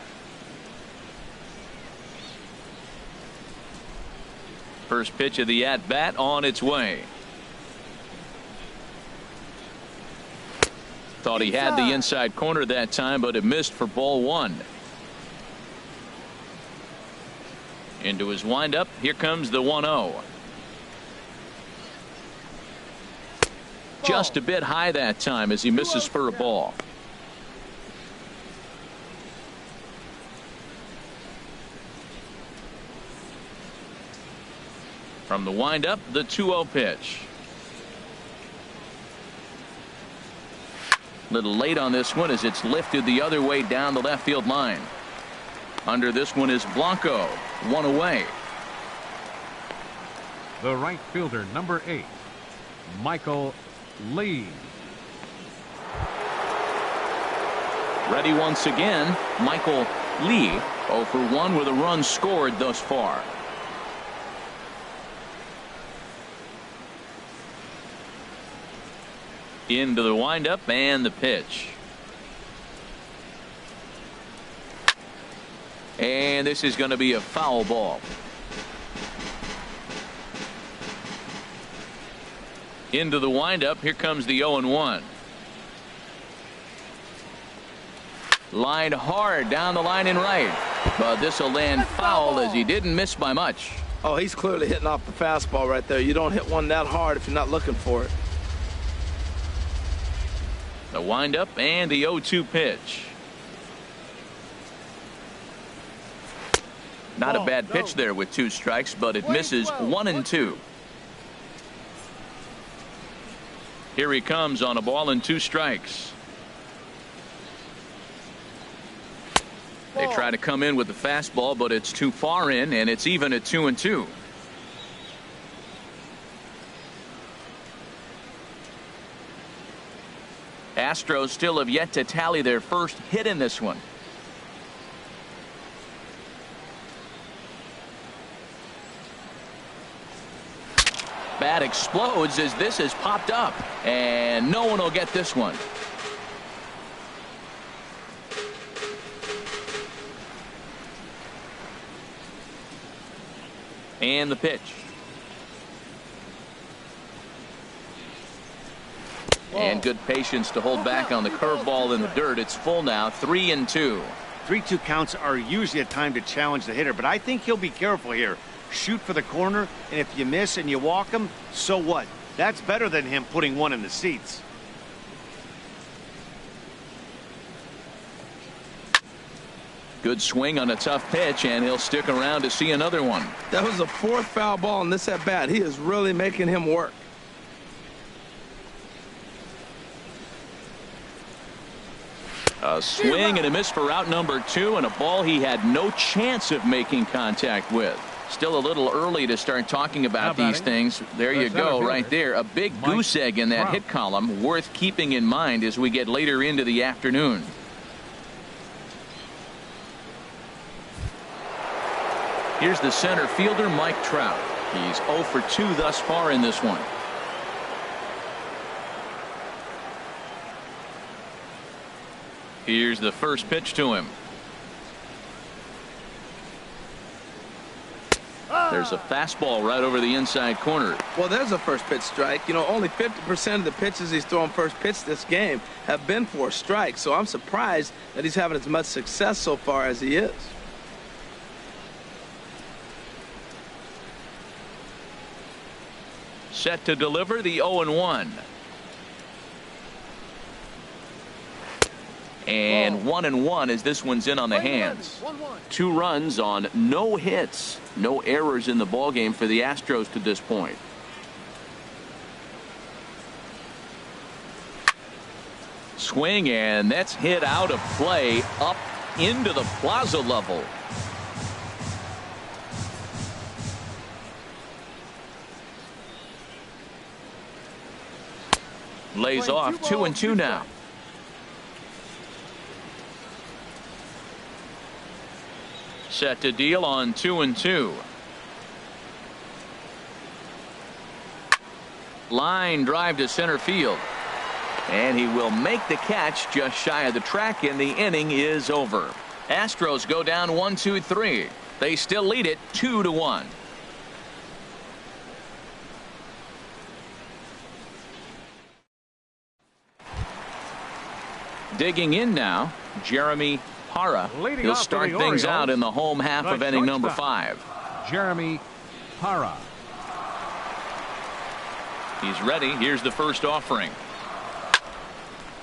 First pitch of the at-bat on its way. Thought he had the inside corner that time, but it missed for ball 1. Into his windup. Here comes the 1-0. Just a bit high that time as he misses for a ball. From the windup, the 2-0 pitch. Little late on this one as it's lifted the other way down the left field line. Under this one is Blanco. 1 away. The right fielder, number 8, Michael Lee. Ready once again, Michael Lee. 0 for 1 with a run scored thus far. Into the windup and the pitch. And this is going to be a foul ball. Into the windup. Here comes the 0-1. Lined hard down the line and right. But this will land foul as he didn't miss by much. Oh, he's clearly hitting off the fastball right there. You don't hit one that hard if you're not looking for it. The windup and the 0-2 pitch. Not a bad pitch there with 2 strikes, but it misses 1-2. Here he comes on a ball and 2 strikes. They try to come in with the fastball, but it's too far in, and it's even at 2-2. Astros still have yet to tally their first hit in this one. Bat explodes as this has popped up, and no one will get this one. And the pitch. And good patience to hold back on the curveball in the dirt. It's full now, 3-2. 3-2 counts are usually a time to challenge the hitter, but I think he'll be careful here. Shoot for the corner, and if you miss and you walk him, so what? That's better than him putting one in the seats. Good swing on a tough pitch, and he'll stick around to see another one. That was the 4th foul ball in this at bat. He is really making him work. A swing and a miss for out number 2, and a ball he had no chance of making contact with. Still a little early to start talking about these things. There you go, right there. A big goose egg in that hit column, worth keeping in mind as we get later into the afternoon. Here's the center fielder, Mike Trout. He's 0 for 2 thus far in this one. Here's the first pitch to him. There's a fastball right over the inside corner. Well, there's a first pitch strike. You know, only 50% of the pitches he's throwing first pitch this game have been for strikes. So I'm surprised that he's having as much success so far as he is. Set to deliver the 0-1. And 1-1 as this one's in on the hands. 2 runs on no hits. No errors in the ballgame for the Astros to this point. Swing, and that's hit out of play up into the plaza level. Lays off 2-2 now. Set to deal on 2-2. Line drive to center field. And he will make the catch just shy of the track, and the inning is over. Astros go down 1-2-3. They still lead it 2-1. Digging in now, Jeremy Parra. He'll start things out in the home half of inning number 5. Jeremy Parra. He's ready. Here's the first offering.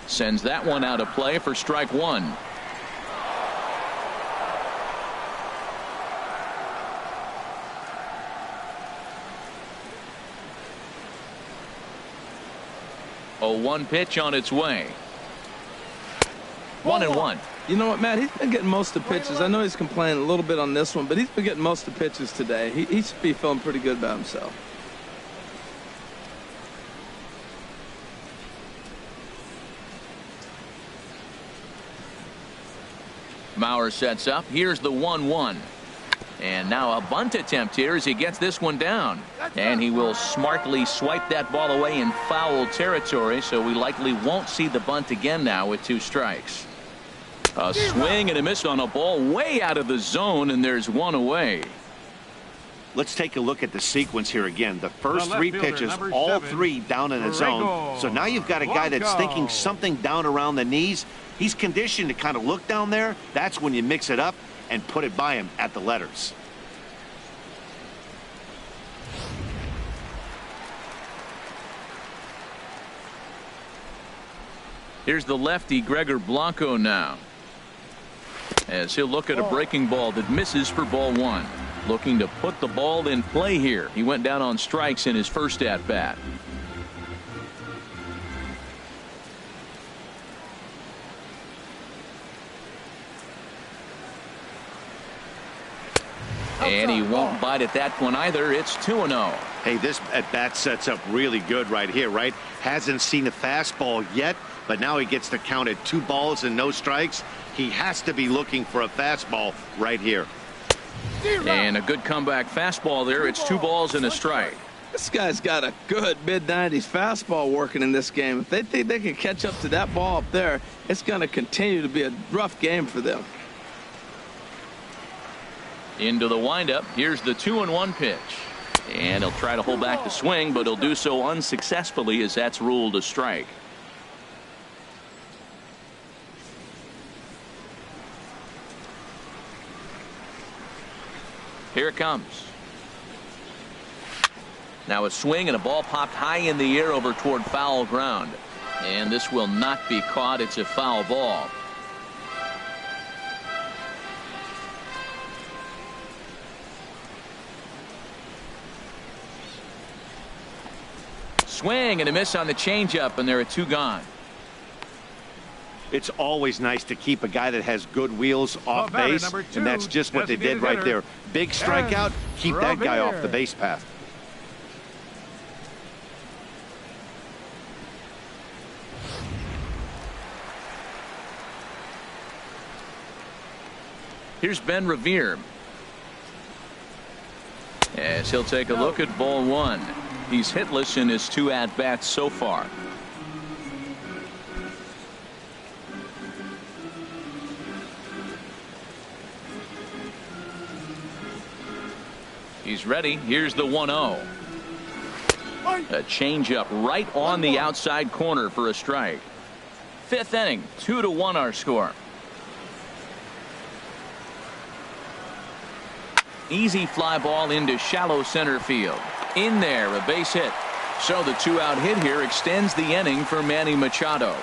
Sends that one out of play for strike 1. A 1 pitch on its way. 1-1. You know what, Matt? He's been getting most of the pitches. I know he's complaining a little bit on this one, but he's been getting most of the pitches today. He should be feeling pretty good about himself. Mauer sets up. Here's the 1-1. And now a bunt attempt here as he gets this one down. And he will smartly swipe that ball away in foul territory, so we likely won't see the bunt again now with 2 strikes. A swing and a miss on a ball way out of the zone, and there's 1 away. Let's take a look at the sequence here again. The first 3 pitches, all 3 down in the zone. So now you've got a guy that's thinking something down around the knees. He's conditioned to kind of look down there. That's when you mix it up and put it by him at the letters. Here's the lefty Gregor Blanco now, as he'll look at a breaking ball that misses for ball 1. Looking to put the ball in play here. He went down on strikes in his first at bat. And he won't bite at that one either. It's 2-0. Hey, this at bat sets up really good right here, right? Hasn't seen a fastball yet, but now he gets to count at 2 balls and no strikes. He has to be looking for a fastball right here. And a good comeback fastball there. It's 2 balls and a strike. This guy's got a good mid-90s fastball working in this game. If they think they can catch up to that ball up there, it's going to continue to be a rough game for them. Into the windup. Here's the 2-1 pitch. And he'll try to hold back the swing, but he'll do so unsuccessfully as that's ruled a strike. Here it comes. Now a swing and a ball popped high in the air over toward foul ground. And this will not be caught. It's a foul ball. Swing and a miss on the changeup, and there are 2 gone. It's always nice to keep a guy that has good wheels off base, and that's just what they did right there. Big strikeout, keep that guy off the base path. Here's Ben Revere, as he'll take a look at ball 1. He's hitless in his 2 at-bats so far. He's ready. Here's the 1-0. A changeup right on the outside corner for a strike. 5th inning, 2-1 our score. Easy fly ball into shallow center field. In there, a base hit. So the 2-out hit here extends the inning for Manny Machado.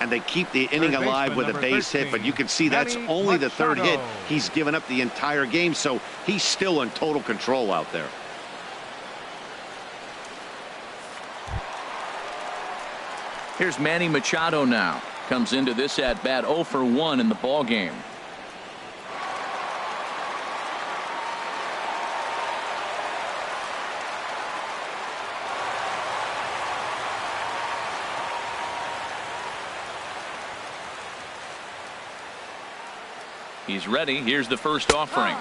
And they keep the inning alive with a base hit, but you can see that's only the 3rd hit he's given up the entire game, so he's still in total control out there. Here's Manny Machado now. Comes into this at bat 0 for 1 in the ball game. He's ready. Here's the first offering.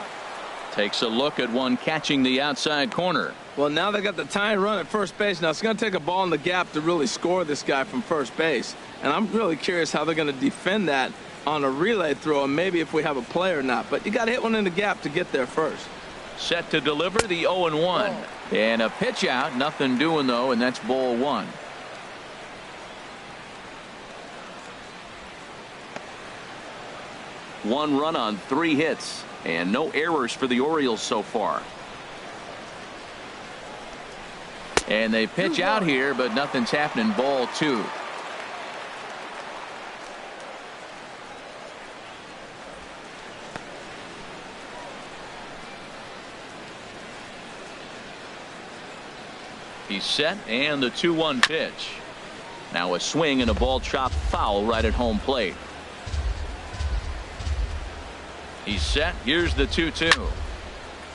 Takes a look at one catching the outside corner. Well, now they got the tying run at first base. Now it's going to take a ball in the gap to really score this guy from first base. And I'm really curious how they're going to defend that on a relay throw, and maybe if we have a play or not. But you got to hit one in the gap to get there first. Set to deliver the 0-1. And a pitch out. Nothing doing, though, and that's ball 1. One run on 3 hits, and no errors for the Orioles so far. And they pitch out here, but nothing's happening. Ball 2. He's set, and the 2-1 pitch. Now a swing and a ball chopped foul right at home plate. He's set. Here's the 2-2.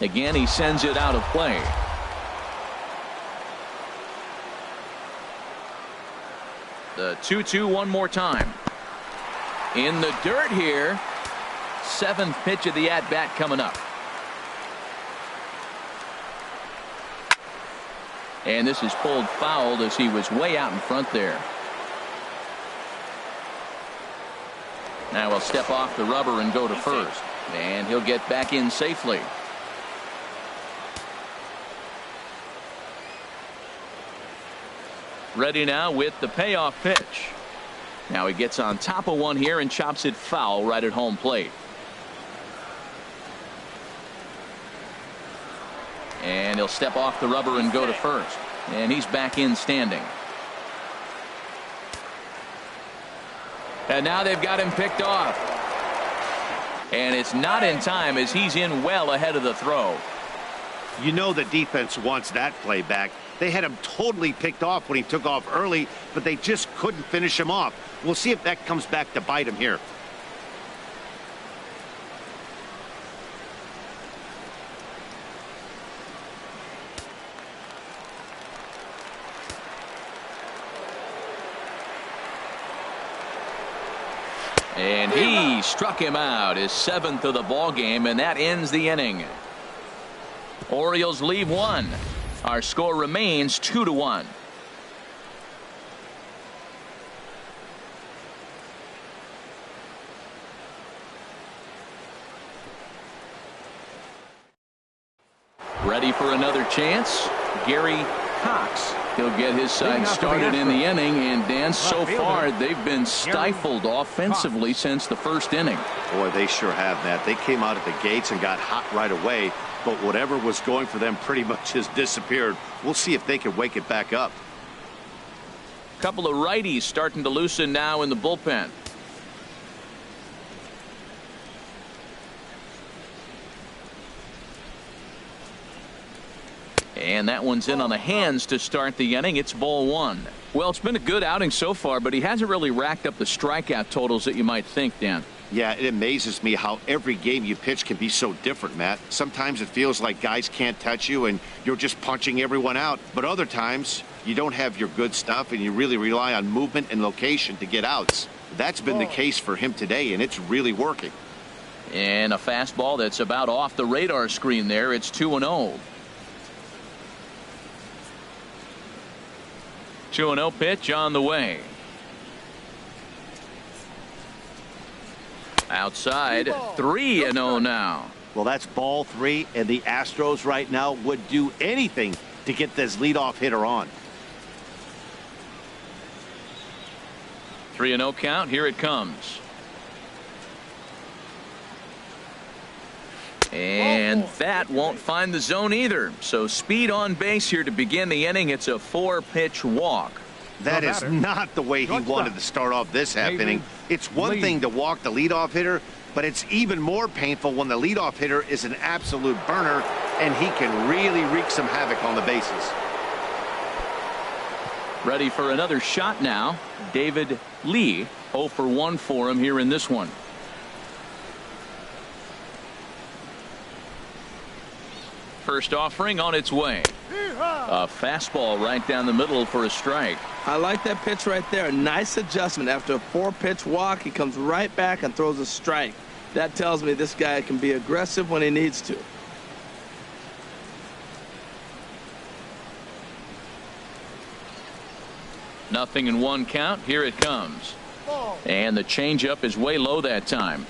Again, he sends it out of play. The 2-2 one more time. In the dirt here. 7th pitch of the at-bat coming up. And this is pulled foul as he was way out in front there. Now he'll step off the rubber and go to first. And he'll get back in safely. Ready now with the payoff pitch. Now he gets on top of one here and chops it foul right at home plate. And he'll step off the rubber and go to first. And he's back in standing. And now they've got him picked off. And it's not in time as he's in well ahead of the throw. You know the defense wants that play back. They had him totally picked off when he took off early, but they just couldn't finish him off. We'll see if that comes back to bite him here. And he struck him out, his 7th of the ball game, and that ends the inning. Orioles leave one. Our score remains 2-1. Ready for another chance? Gary Cox. He'll get his side started in the inning, and Dan, so far they've been stifled offensively since the first inning. Boy, they sure have, Matt. They came out at the gates and got hot right away, but whatever was going for them pretty much has disappeared. We'll see if they can wake it back up. Couple of righties starting to loosen now in the bullpen. And that one's in on the hands to start the inning. It's ball one. Well, it's been a good outing so far, but he hasn't really racked up the strikeout totals that you might think, Dan. Yeah, it amazes me how every game you pitch can be so different, Matt. Sometimes it feels like guys can't touch you and you're just punching everyone out. But other times you don't have your good stuff and you really rely on movement and location to get outs. That's been the case for him today, and it's really working. And a fastball that's about off the radar screen there. It's 2-0. 2-0 pitch on the way. Outside, 3-0 now. Well, that's ball 3, and the Astros right now would do anything to get this leadoff hitter on. 3-0 count. Here it comes. And that won't find the zone either. So speed on base here to begin the inning. It's a 4-pitch walk. That is not the way he wanted to start off this half inning. It's one thing to walk the leadoff hitter, but it's even more painful when the leadoff hitter is an absolute burner and he can really wreak some havoc on the bases. Ready for another shot now. David Lee, 0 for 1 for him here in this one. First offering on its way. A fastball right down the middle for a strike. I like that pitch right there. Nice adjustment. After a 4-pitch walk, he comes right back and throws a strike. That tells me this guy can be aggressive when he needs to. Nothing in 1 count. Here it comes. And the changeup is way low that time.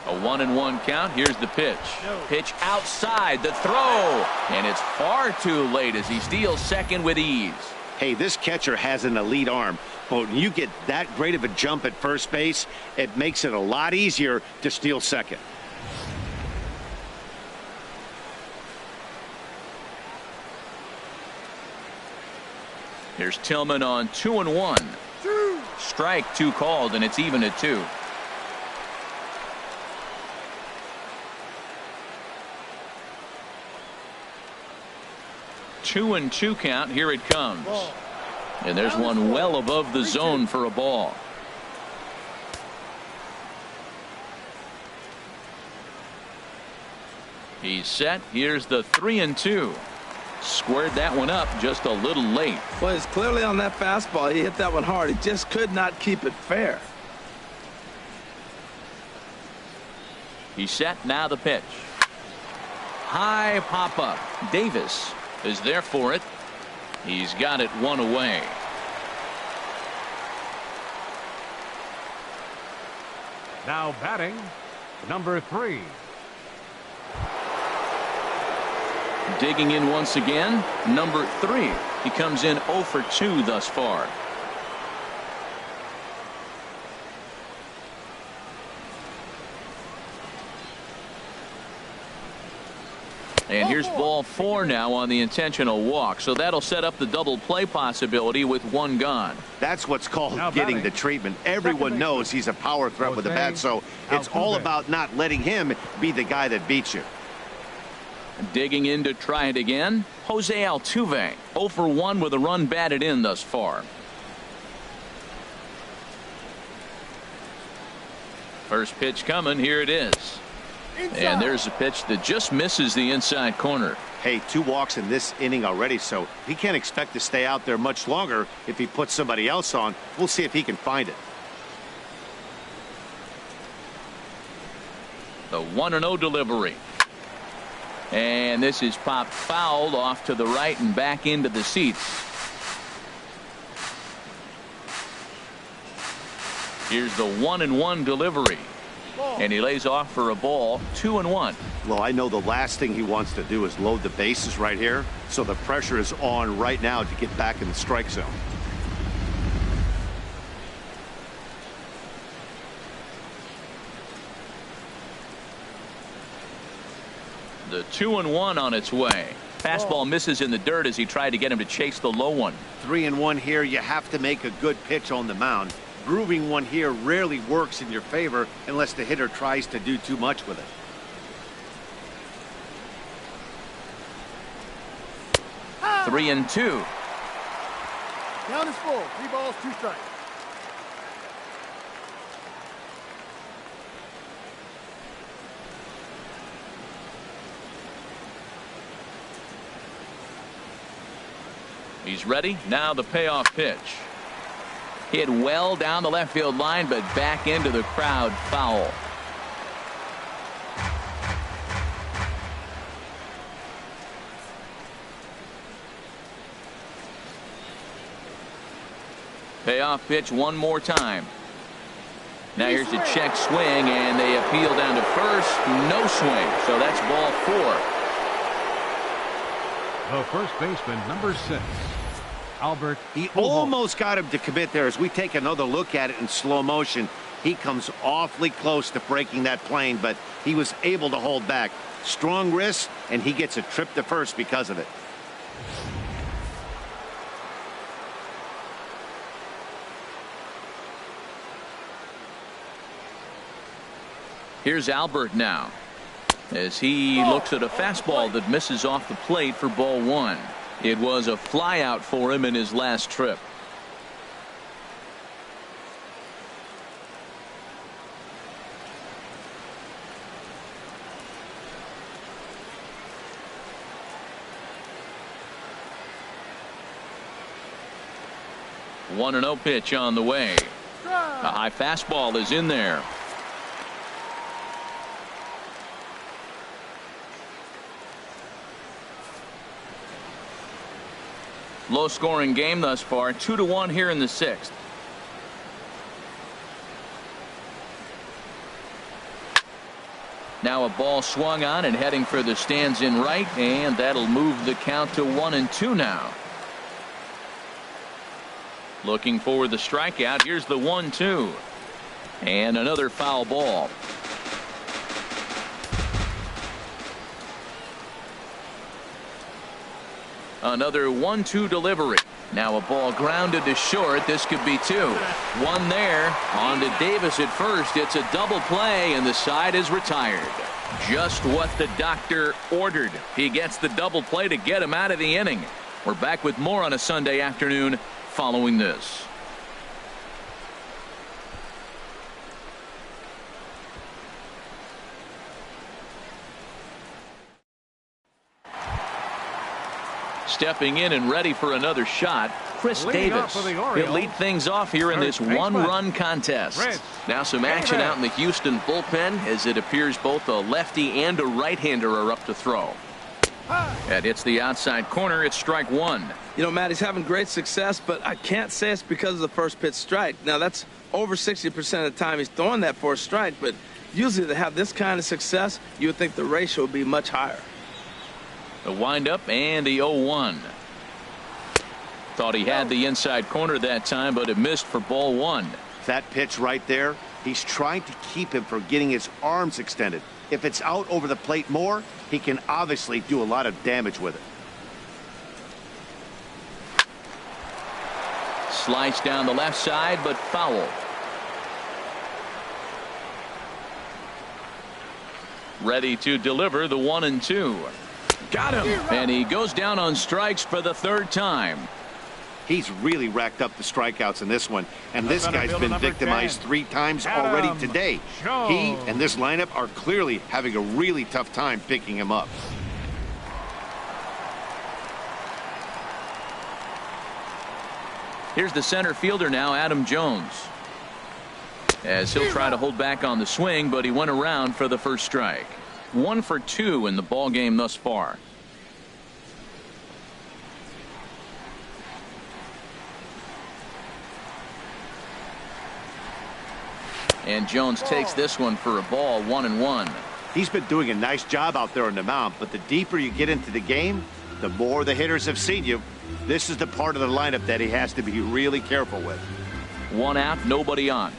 A 1-1 count. Here's the pitch. Pitch outside the throw. And it's far too late as he steals second with ease. Hey, this catcher has an elite arm, but when you get that great of a jump at first base, it makes it a lot easier to steal second. Here's Tillman on 2-1. Strike 2 called, and it's even at 2. Two and 2 count. Here it comes. And there's one well above the zone for a ball. He's set. Here's the 3-2. Squared that one up just a little late. Well, he's clearly on that fastball. He hit that one hard. He just could not keep it fair. He's set. Now the pitch. High pop up. Davis is there for it. He's got it one away. Now batting, number 3. Digging in once again, number 3. He comes in 0 for 2 thus far. And here's ball 4 now on the intentional walk. So that'll set up the double play possibility with one gone. That's what's called getting the treatment. Everyone knows he's a power threat with the bat, so it's all about not letting him be the guy that beats you. Digging in to try it again, Jose Altuve, 0 for 1 with a run batted in thus far. First pitch coming. Here it is. And there's a pitch that just misses the inside corner. Hey, 2 walks in this inning already, so he can't expect to stay out there much longer if he puts somebody else on. We'll see if he can find it. The 1-0 delivery. And this is popped foul off to the right and back into the seats. Here's the 1-1 delivery. And he lays off for a ball. 2-1. Well, I know the last thing he wants to do is load the bases right here, so the pressure is on right now to get back in the strike zone. The 2-1 on its way. Fastball misses in the dirt as he tried to get him to chase the low one. 3-1 here. You have to make a good pitch on the mound. Grooving one here rarely works in your favor unless the hitter tries to do too much with it. Ah. 3-2. Count is full. 3 balls, 2 strikes. He's ready. Now the payoff pitch. Hit well down the left field line, but back into the crowd. Foul. Payoff pitch one more time. Now here's a check swing, and they appeal down to first. No swing. So that's ball 4. The first baseman, number 6. Albert. He almost got him to commit there. As we take another look at it in slow motion, he comes awfully close to breaking that plane, but he was able to hold back. Strong wrist, and he gets a trip to first because of it. Here's Albert now as he looks at a fastball that misses off the plate for ball 1. It was a flyout for him in his last trip. A 1-0 pitch on the way. A high fastball is in there. Low scoring game thus far. 2-1 here in the 6th. Now a ball swung on and heading for the stands in right, and that'll move the count to 1-2 now. Looking for the strikeout. Here's the 1-2 and another foul ball. Another 1-2 delivery. Now a ball grounded to short. This could be 2. One there. On to Davis at first. It's a double play, and the side is retired. Just what the doctor ordered. He gets the double play to get him out of the inning. We're back with more on a Sunday afternoon following this. Stepping in and ready for another shot, Chris Davis. He'll lead things off here in this one-run contest. Now some action out in the Houston bullpen as it appears both a lefty and a right-hander are up to throw. And it's the outside corner. It's strike one. You know, Matt, he's having great success, but I can't say it's because of the first pitch strike. Now, that's over 60% of the time he's throwing that for a strike, but usually to have this kind of success, you would think the ratio would be much higher. The windup and the 0-1. Thought he had the inside corner that time, but it missed for ball one. That pitch right there, he's trying to keep him from getting his arms extended. If it's out over the plate more, he can obviously do a lot of damage with it. Slice down the left side, but foul. Ready to deliver the 1-2. Got him. And he goes down on strikes for the third time. He's really racked up the strikeouts in this one, and this guy's been victimized 3 times already today. He and this lineup are clearly having a really tough time picking him up. Here's the center fielder now, Adam Jones. As he'll try to hold back on the swing, but he went around for the first strike. 1 for 2 in the ball game thus far. And Jones takes this one for a ball, 1-1. He's been doing a nice job out there on the mound, but the deeper you get into the game, the more the hitters have seen you. This is the part of the lineup that he has to be really careful with. 1 out, nobody on.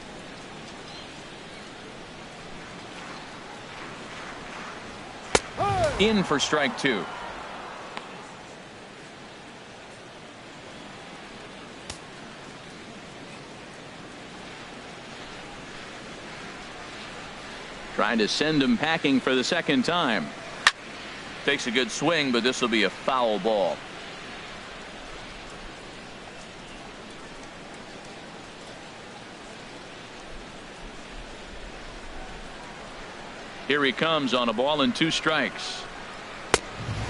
In for strike 2. Trying to send him packing for the second time. Takes a good swing, but this will be a foul ball. Here he comes on a ball and 2 strikes.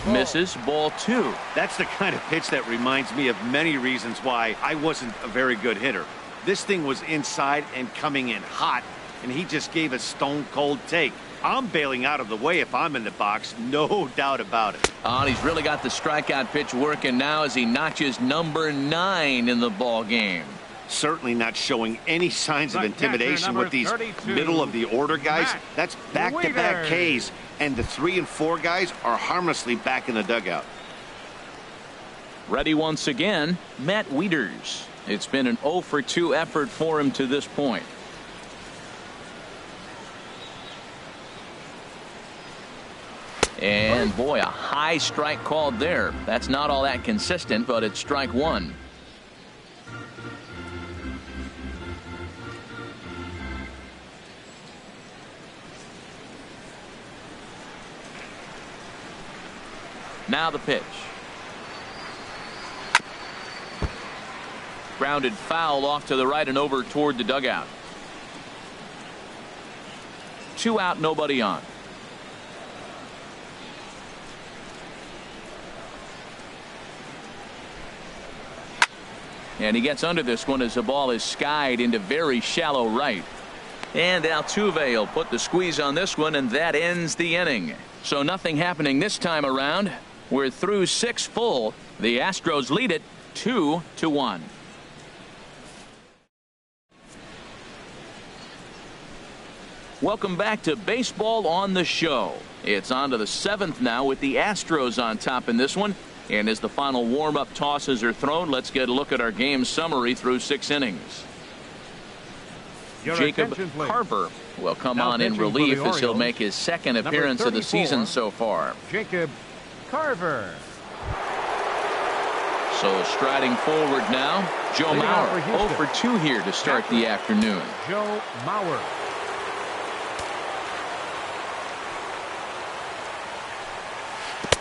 Misses, ball 2. That's the kind of pitch that reminds me of many reasons why I wasn't a very good hitter. This thing was inside and coming in hot, and he just gave a stone-cold take. I'm bailing out of the way if I'm in the box, no doubt about it. Oh, he's really got the strikeout pitch working now as he notches number 9 in the ball game. Certainly not showing any signs of intimidation with these middle-of-the-order guys. That's back-to-back Ks, and the 3 and 4 guys are harmlessly back in the dugout. Ready once again, Matt Wieters. It's been an 0 for 2 effort for him to this point. And boy, a high strike called there. That's not all that consistent, but it's strike 1. Now the pitch. Grounded foul off to the right and over toward the dugout. 2 out, nobody on. And he gets under this one as the ball is skied into very shallow right. And Altuve will put the squeeze on this one, and that ends the inning. So nothing happening this time around. We're through 6 full. The Astros lead it 2-1. Welcome back to Baseball on the Show. It's on to the 7th now with the Astros on top in this one. And as the final warm-up tosses are thrown, let's get a look at our game summary through 6 innings. Jacob Carver will come on in relief as he'll make his second appearance of the season so far. Jacob Carver. So striding forward now, Joe Mauer. 0 for 2 here to start the afternoon. Joe Mauer.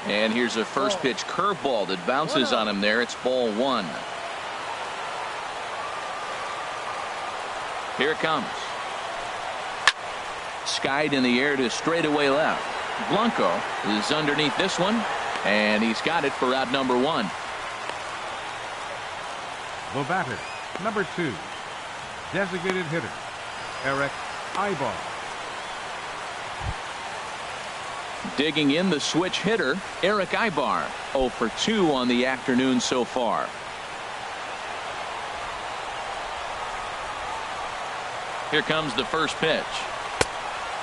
And here's a first pitch curveball that bounces on him there. It's ball 1. Here it comes. Skied in the air to straightaway left. Blanco is underneath this one. And he's got it for out number 1. The batter, number 2, designated hitter, Eric Ibar. Digging in, the switch hitter, Eric Ibar, 0 for 2 on the afternoon so far. Here comes the first pitch.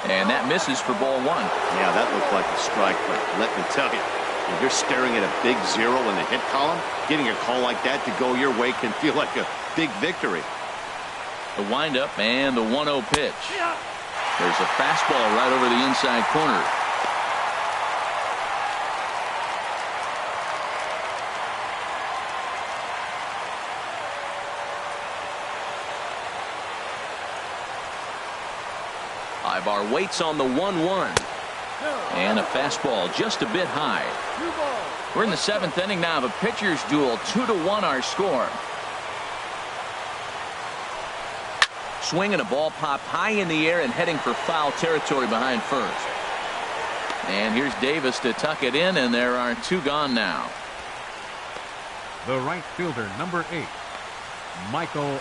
And that misses for ball 1. Yeah, that looked like a strike, but let me tell you, if you're staring at a big 0 in the hit column, getting a call like that to go your way can feel like a big victory. The windup and the 1-0 pitch. There's a fastball right over the inside corner. Ibar waits on the 1-1. And a fastball just a bit high. We're in the 7th inning now of a pitcher's duel. 2-1 our score. Swing and a ball popped high in the air and heading for foul territory behind first. And here's Davis to tuck it in, and there are 2 gone now. The right fielder, number 8, Michael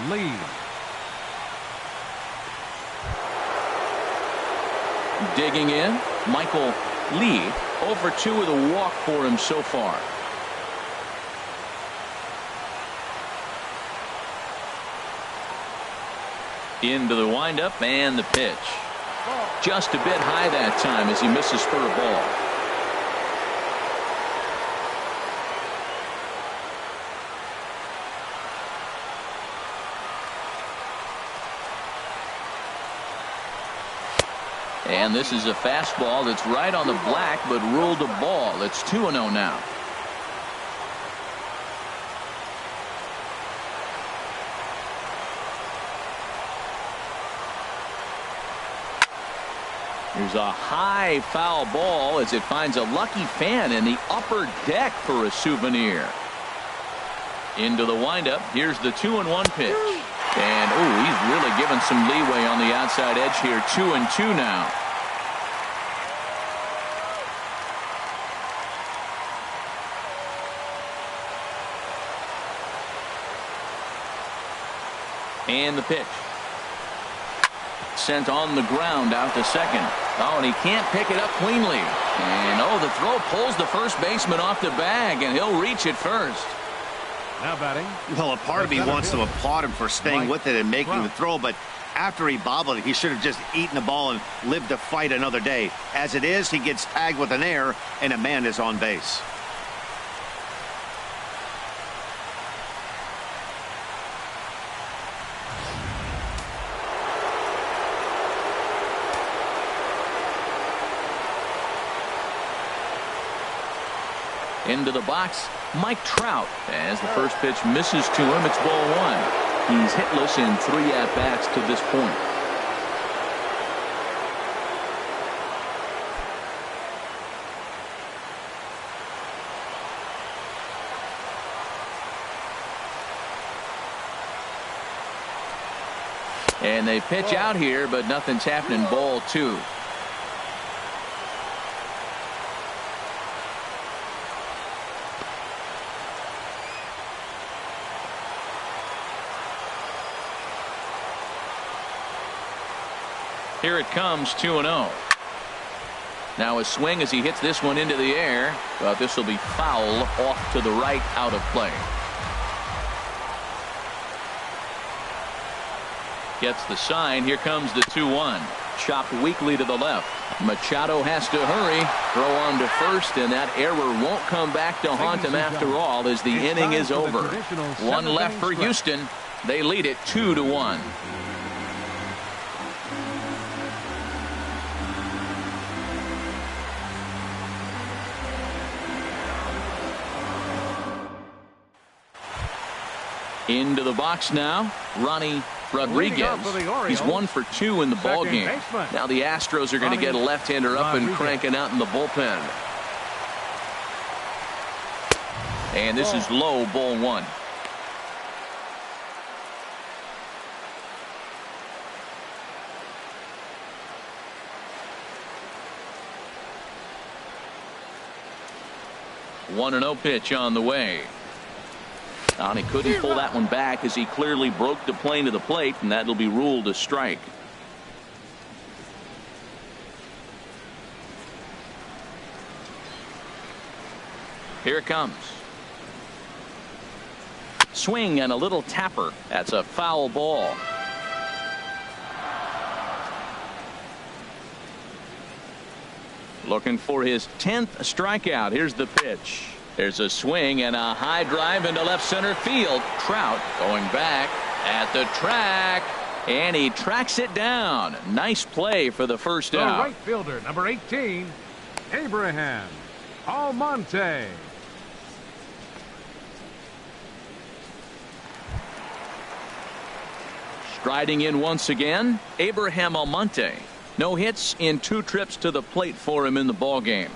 Lee. Digging in, Michael Lee, 0 for 2 with a walk for him so far. Into the windup and the pitch. Just a bit high that time as he misses for a ball. And this is a fastball that's right on the black but ruled a ball. It's 2-0 now. Here's a high foul ball as it finds a lucky fan in the upper deck for a souvenir. Into the windup. Here's the 2-1 pitch. And he's really given some leeway on the outside edge here. 2-2 now. And the pitch. Sent on the ground out to second. And he can't pick it up cleanly. And the throw pulls the first baseman off the bag, and he'll reach it first. Now batting. Well, a part of me wants to applaud him for staying with it and making the throw, but after he bobbled it, he should have just eaten the ball and lived to fight another day. As it is, he gets tagged with an error, and a man is on base. Into the box, Mike Trout. As the first pitch misses to him, it's ball 1. He's hitless in 3 at-bats to this point. And they pitch out here, but nothing's happening. Ball 2. Here it comes, 2-0. Now a swing as he hits this one into the air, but this will be foul off to the right, out of play. Gets the sign. Here comes the 2-1. Chopped weakly to the left. Machado has to hurry. Throw on to first, and that error won't come back to haunt him after all as the inning is over. 1 left for Houston. They lead it 2-1. Into the box now, Ronnie Rodriguez. He's 1 for 2 in the ball game. Now the Astros are going to get a left-hander up and cranking out in the bullpen. And this is low, ball 1. 1-0 pitch on the way. And he couldn't pull that one back as he clearly broke the plane to the plate, and that'll be ruled a strike. Here it comes. Swing and a little tapper. That's a foul ball. Looking for his 10th strikeout. Here's the pitch. There's a swing and a high drive into left center field. Trout going back at the track, and he tracks it down. Nice play for the first out. The right fielder, number 18, Abraham Almonte. Striding in once again, Abraham Almonte. No hits in 2 trips to the plate for him in the ball game.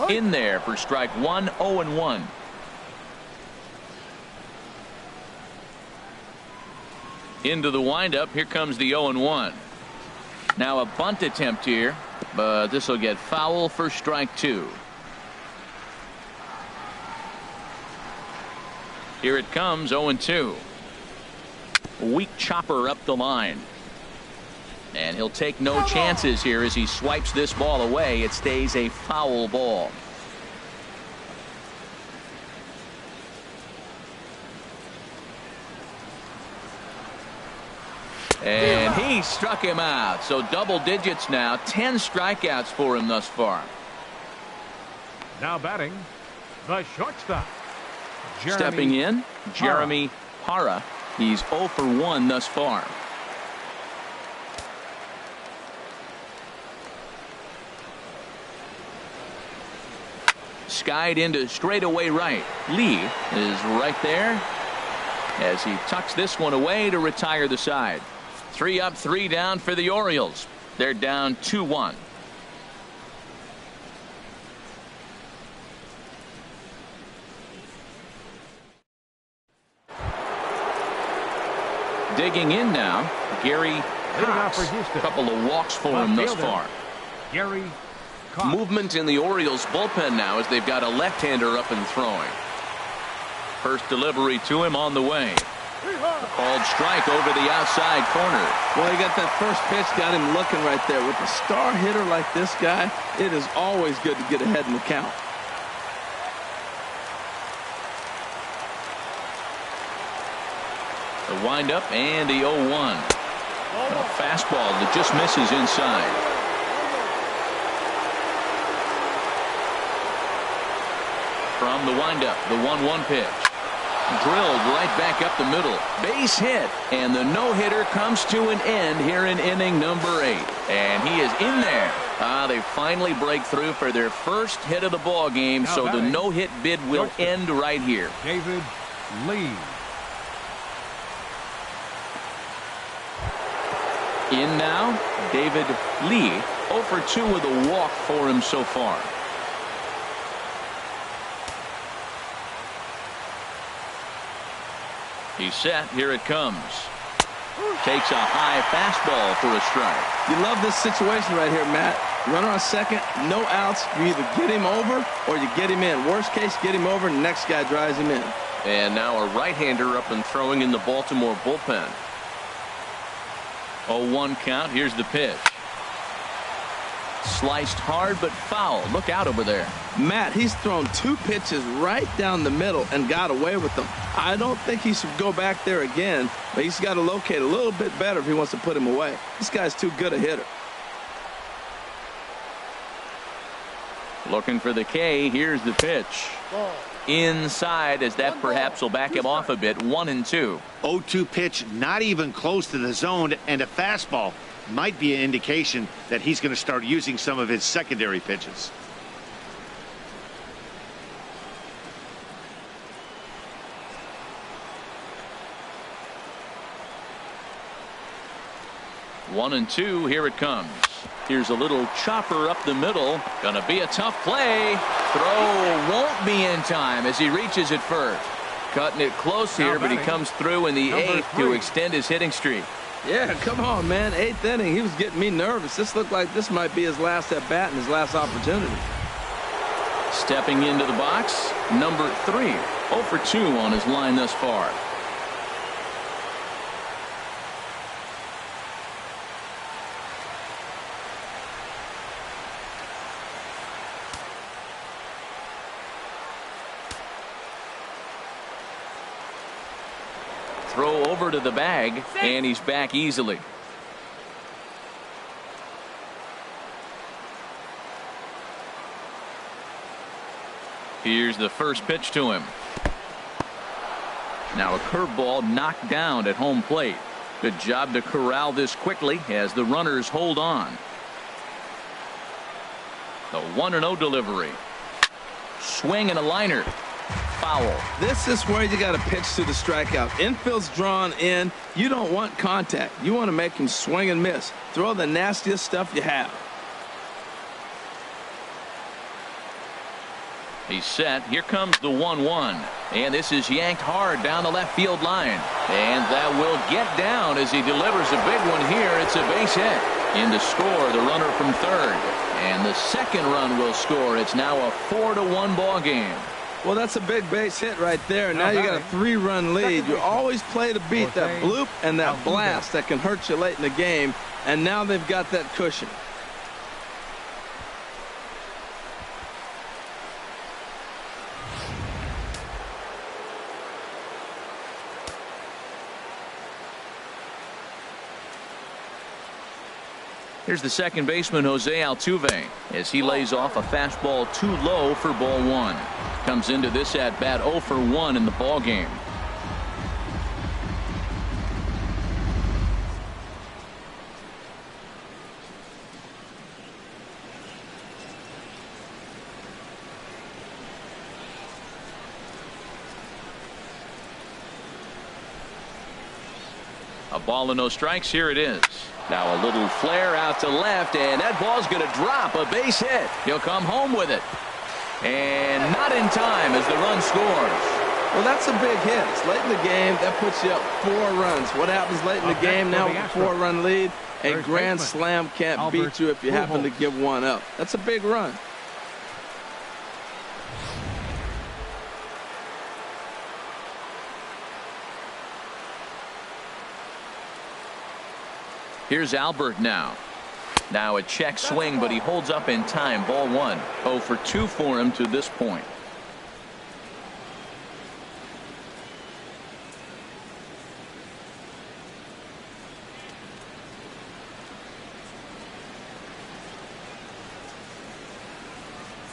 In there for strike 1, 0-1. Into the windup. Here comes the 0-1. Now a bunt attempt here, but this will get foul for strike 2. Here it comes, 0-2. Weak chopper up the line. And he'll take no chances here as he swipes this ball away. It stays a foul ball. And he struck him out. So double digits now. 10 strikeouts for him thus far. Now batting, the shortstop. Stepping in, Jeremy Hara. He's 0 for 1 thus far. Skied into straightaway right. Lee is right there as he tucks this one away to retire the side. 3 up, 3 down for the Orioles. They're down 2-1. Digging in now, Gary Cox. A couple of walks for him thus far. Gary Cox. Movement in the Orioles bullpen now as they've got a left-hander up and throwing. First delivery to him on the way. Called strike over the outside corner. Well, he got that first pitch, got him looking right there. With a star hitter like this guy, it is always good to get ahead in the count. The windup and the 0-1. A fastball that just misses inside. From the windup, the 1-1 pitch. Drilled right back up the middle. Base hit, and the no-hitter comes to an end here in inning number 8. And he is in there. They finally break through for their first hit of the ball game, so the no-hit bid will end right here. David Lee. In now, David Lee. 0 for 2 with a walk for him so far. He's set. Here it comes. Takes a high fastball for a strike. You love this situation right here, Matt. Runner on second, no outs. You either get him over or you get him in. Worst case, get him over, and the next guy drives him in. And now a right-hander up and throwing in the Baltimore bullpen. 0-1 count. Here's the pitch. Sliced hard but foul. Look out over there. Matt, he's thrown 2 pitches right down the middle and got away with them. I don't think he should go back there again, but he's got to locate a little bit better if he wants to put him away. This guy's too good a hitter. Looking for the K. Here's the pitch. Inside, as that perhaps will back him off a bit. 1-2. 0-2 pitch, not even close to the zone, and a fastball might be an indication that he's going to start using some of his secondary pitches. One and two. Here it comes. Here's a little chopper up the middle. Gonna be a tough play. Throw won't be in time as he reaches it first. Cutting it close here, but he comes through in the 8th to extend his hitting streak. Yeah, come on, man. 8th inning, he was getting me nervous. This looked like this might be his last at bat and his last opportunity. Stepping into the box, number 3. 0 for 2 on his line thus far. Throw over to the bag, and he's back easily. Here's the first pitch to him. Now a curveball knocked down at home plate. Good job to corral this quickly as the runners hold on. The 1-0 delivery. Swing and a liner. Foul. This is where you got to pitch to the strikeout. Infield's drawn in. You don't want contact. You want to make him swing and miss. Throw the nastiest stuff you have. He's set. Here comes the 1-1. And this is yanked hard down the left field line. And that will get down as he delivers a big one here. It's a base hit. In to score, the runner from third. And the second run will score. It's now a 4-1 ball game. Well, that's a big base hit right there. Now you got a 3-run lead. You always play to beat that bloop and that blast that can hurt you late in the game. And now they've got that cushion. Here's the second baseman, Jose Altuve, as he lays off a fastball too low for ball 1. Comes into this at bat 0 for 1 in the ball game. A ball and no strikes. Here it is. Now a little flare out to left, and that ball's going to drop. A base hit. He'll come home with it. And not in time as the run scores. Well, that's a big hit. It's late in the game. That puts you up 4 runs. What happens late in the game now with a 4-run lead? A grand slam can't beat you if you happen to give one up. That's a big run. Here's Albert now. Now a check swing, but he holds up in time. Ball 1. 0 for 2 for him to this point.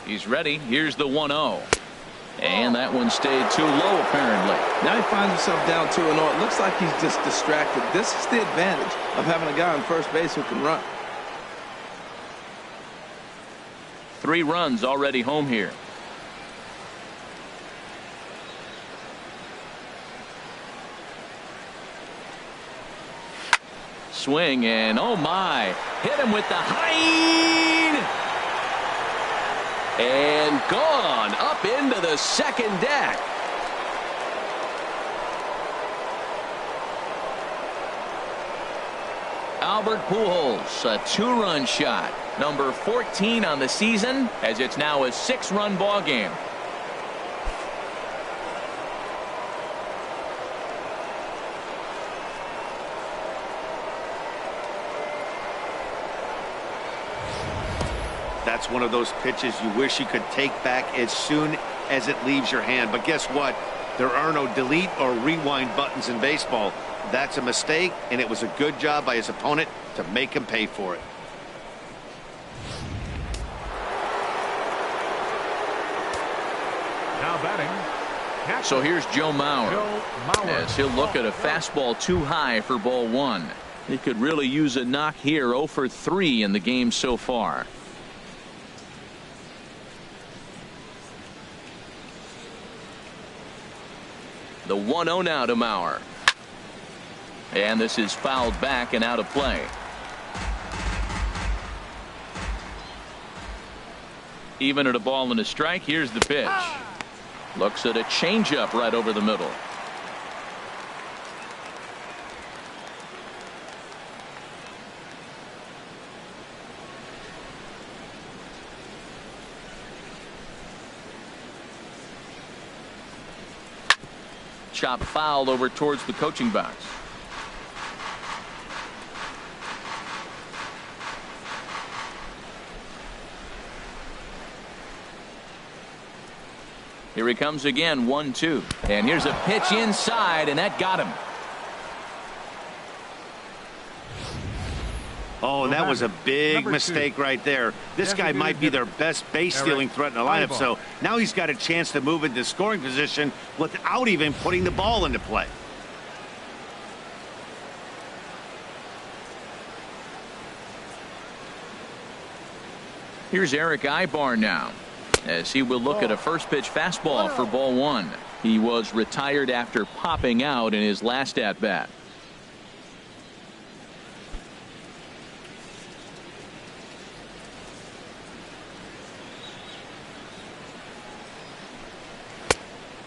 He's ready. Here's the 1-0. And that one stayed too low, apparently. Now he finds himself down 2-0. It looks like he's just distracted. This is the advantage of having a guy on first base who can run. 3 runs already home here. Swing, and oh my, hit him with the high. And gone up into the second deck. Albert Pujols, a 2-run shot. Number 14 on the season, as it's now a 6-run ball game. That's one of those pitches you wish you could take back as soon as it leaves your hand. But guess what? There are no delete or rewind buttons in baseball. That's a mistake, and it was a good job by his opponent to make him pay for it. Now batting. So here's Joe Mauer, as he'll look at a fastball too high for ball 1. He could really use a knock here. 0 for 3 in the game so far. The 1-0 now to Mauer. And this is fouled back and out of play. Even at a ball and a strike, here's the pitch. Looks at a changeup right over the middle. Chop foul over towards the coaching box. Here he comes again, 1-2. And here's a pitch inside, and that got him. Oh, that was a big mistake right there. This guy might be their best base stealing threat in the lineup, so now he's got a chance to move into scoring position without even putting the ball into play. Here's Eric Ibar now, as he will look at a first pitch fastball for ball one. He was retired after popping out in his last at bat.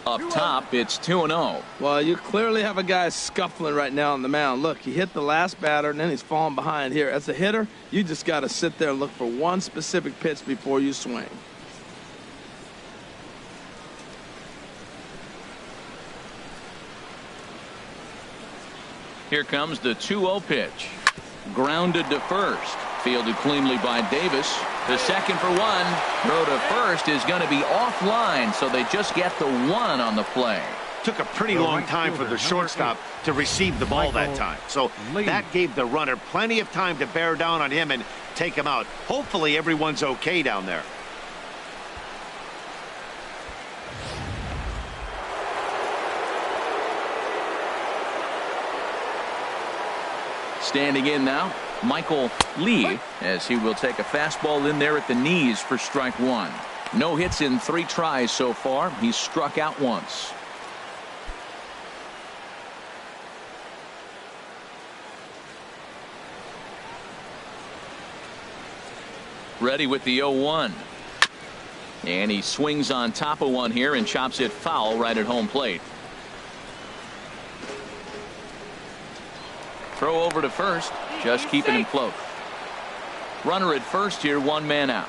Up top, it's 2-0. Well, you clearly have a guy scuffling right now on the mound. Look, he hit the last batter, and then he's falling behind here. As a hitter, you just got to sit there and look for one specific pitch before you swing. Here comes the 2-0 pitch. Grounded to first. Fielded cleanly by Davis. The second for one. Throw to first is going to be offline, so they just get the one on the play. Took a pretty long time for the shortstop to receive the ball that time. So that gave the runner plenty of time to bear down on him and take him out. Hopefully everyone's okay down there. Standing in now, Michael Lee, as he will take a fastball in there at the knees for strike one. No hits in 3 tries so far. He's struck out once. Ready with the 0-1. And he swings on top of one here and chops it foul right at home plate. Throw over to first, just keeping him close. Runner at first here, 1 man out.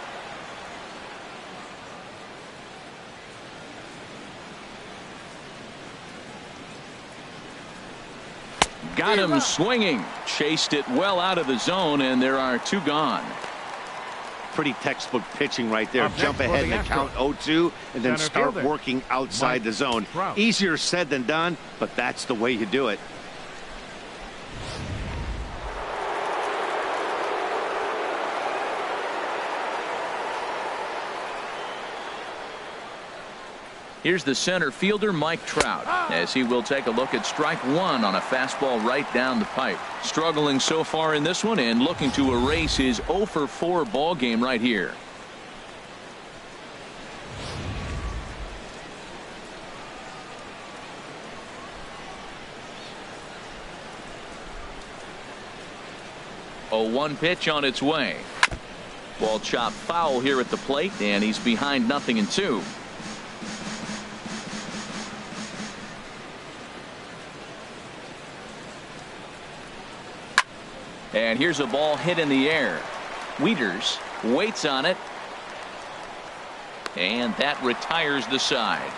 Got him swinging. Chased it well out of the zone, and there are 2 gone. Pretty textbook pitching right there. Jump ahead in the count 0-2 and then start working outside the zone. Easier said than done, but that's the way you do it. Here's the center fielder, Mike Trout, as he will take a look at strike one on a fastball right down the pipe. Struggling so far in this one and looking to erase his 0-for-4 ball game right here. A 1 pitch on its way. Ball chopped foul here at the plate, and he's behind 0-2. And here's a ball hit in the air. Wieters waits on it. And that retires the side.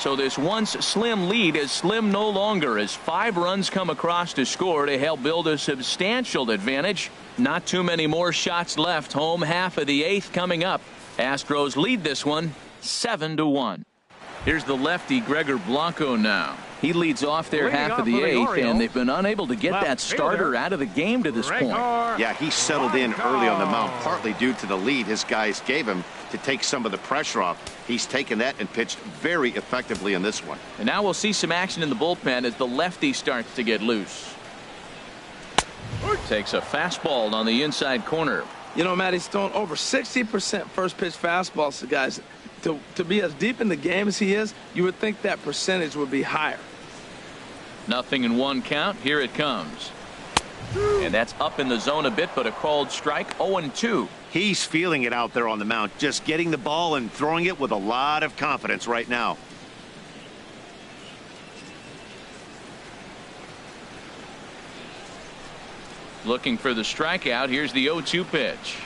So this once slim lead is slim no longer as 5 runs come across to score to help build a substantial advantage. Not too many more shots left. Home half of the 8th coming up. Astros lead this one 7-1. Here's the lefty Gregor Blanco now. He leads off their half of the 8th, and they've been unable to get that starter out of the game to this point. Yeah, he settled in early on the mound, partly due to the lead his guys gave him to take some of the pressure off. He's taken that and pitched very effectively in this one. And now we'll see some action in the bullpen as the lefty starts to get loose. Takes a fastball on the inside corner. You know, Matty Stone, over 60% first pitch fastballs to guys. To be as deep in the game as he is, you would think that percentage would be higher. 0-1 count. Here it comes. And that's up in the zone a bit, but a called strike. 0-2. He's feeling it out there on the mound, just getting the ball and throwing it with a lot of confidence right now. Looking for the strikeout. Here's the 0-2 pitch.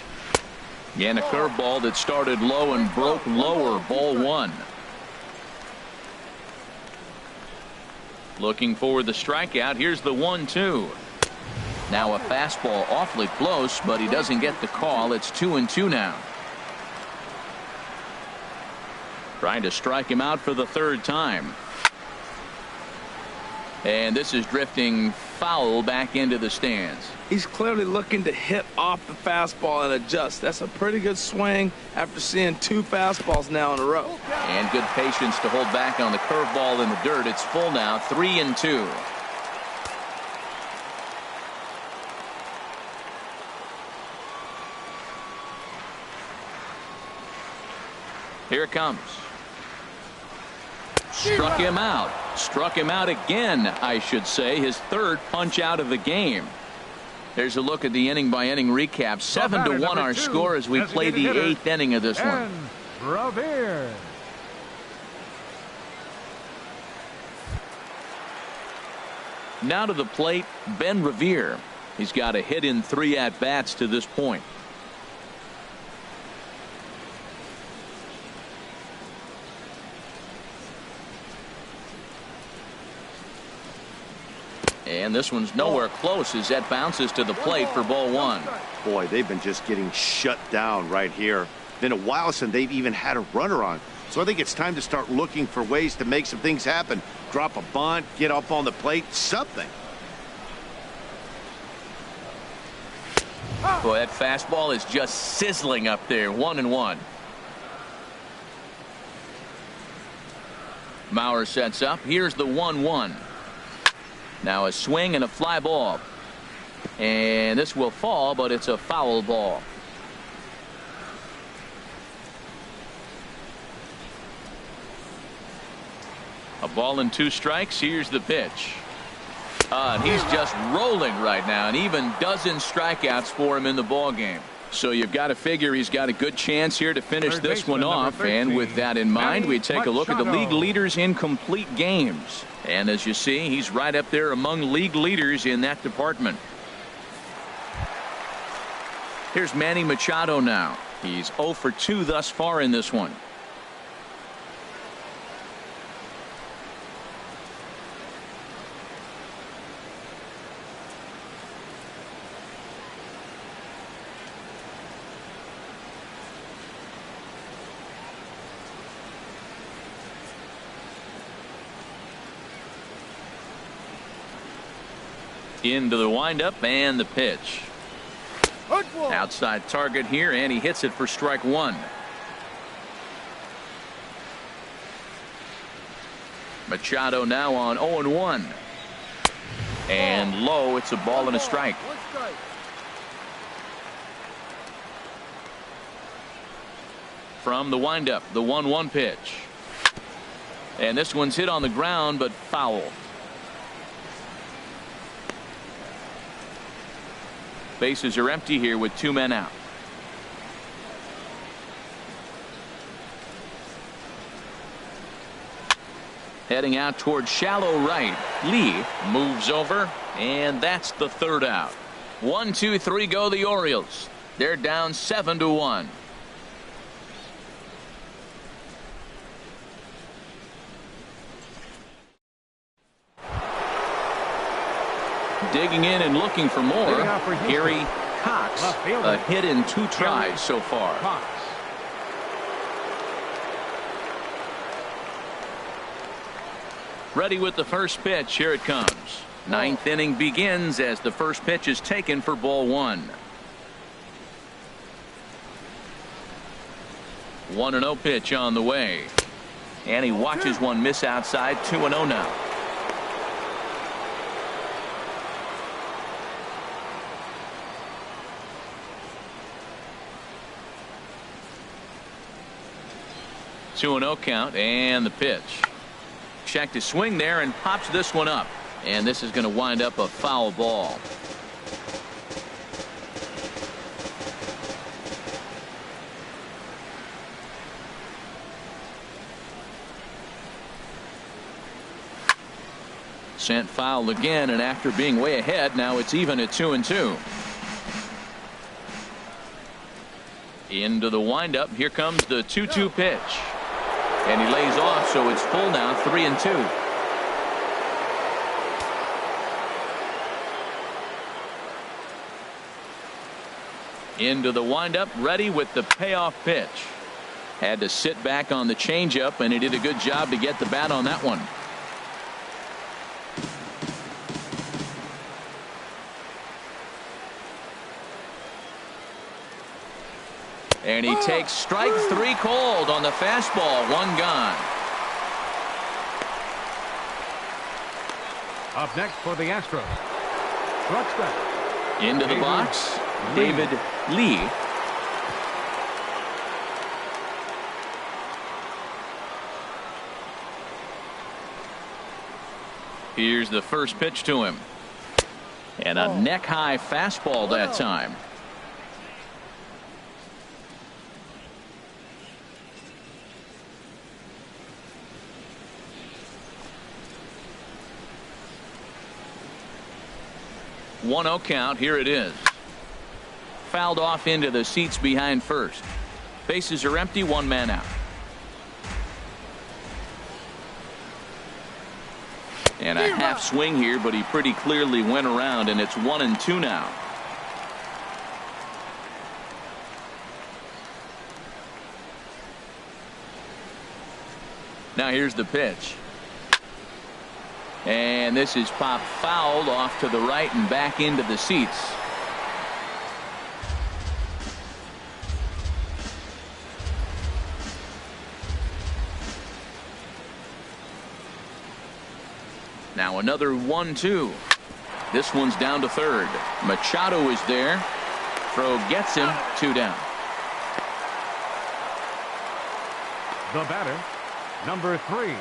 And a curveball that started low and broke lower. Ball 1. Looking for the strikeout. Here's the 1-2. Now a fastball awfully close, but he doesn't get the call. It's 2-2 now. Trying to strike him out for the third time. And this is drifting foul back into the stands. He's clearly looking to hit off the fastball and adjust. That's a pretty good swing after seeing 2 fastballs now in a row. And good patience to hold back on the curveball in the dirt. It's full now, 3-2. Here it comes. Struck him out. Struck him out again, I should say. His third punch out of the game. There's a look at the inning by inning recap. 7-1 our score as we play the 8th inning of this one. Revere. Now to the plate, Ben Revere. He's got a hit in 3 at-bats to this point. And this one's nowhere close as that bounces to the plate for ball 1. Boy, they've been just getting shut down right here. Been a while since they've even had a runner on. So I think it's time to start looking for ways to make some things happen. Drop a bunt, get up on the plate, something. Boy, that fastball is just sizzling up there. 1-1. Mauer sets up. Here's the 1-1. Now a swing and a fly ball. And this will fall, but it's a foul ball. A ball and 2 strikes. Here's the pitch. And he's just rolling right now, and even dozen strikeouts for him in the ball game. So you've got to figure he's got a good chance here to finish this one off. And with that in mind, we take a look at the league leaders in complete games. And as you see, he's right up there among league leaders in that department. Here's Manny Machado now. He's 0 for 2 thus far in this one. Into the windup and the pitch. Outside target here, and he hits it for strike 1. Machado now on 0-1. And low, it's a ball and a strike. From the windup, the 1-1 pitch. And this one's hit on the ground, but foul. Bases are empty here with 2 men out. Heading out toward shallow right. Lee moves over, and that's the 3rd out. 1, 2, 3 go the Orioles. They're down 7-1. Digging in and looking for more. Gary Cox, a hit in 2 tries so far. Ready with the first pitch. Here it comes. 9th inning begins as the first pitch is taken for ball 1. 1-0 pitch on the way. And he watches one miss outside. 2-0 now. Two and 0 count, and the pitch. Checked his swing there and pops this one up. And this is going to wind up a foul ball. Sent foul again, and after being way ahead, now it's even at 2-2. Into the windup. Here comes the 2-2 pitch. And he lays off, so it's full now, 3-2. Into the windup, ready with the payoff pitch. Had to sit back on the changeup, and he did a good job to get the bat on that one. And he takes strike 3 cold on the fastball. 1 gone. Up next for the Astros. Shortstop. Into the box, David Lee. Here's the first pitch to him. And a neck-high fastball that time. One 0 count. Here it is. Fouled off into the seats behind first. Bases are empty. 1 man out. And a half swing here, but he pretty clearly went around, and it's 1-2 now. Now here's the pitch. And this is popped fouled off to the right and back into the seats. Now another 1-2. This one's down to third. Machado is there. Throw gets him. 2 down. The batter, number 3.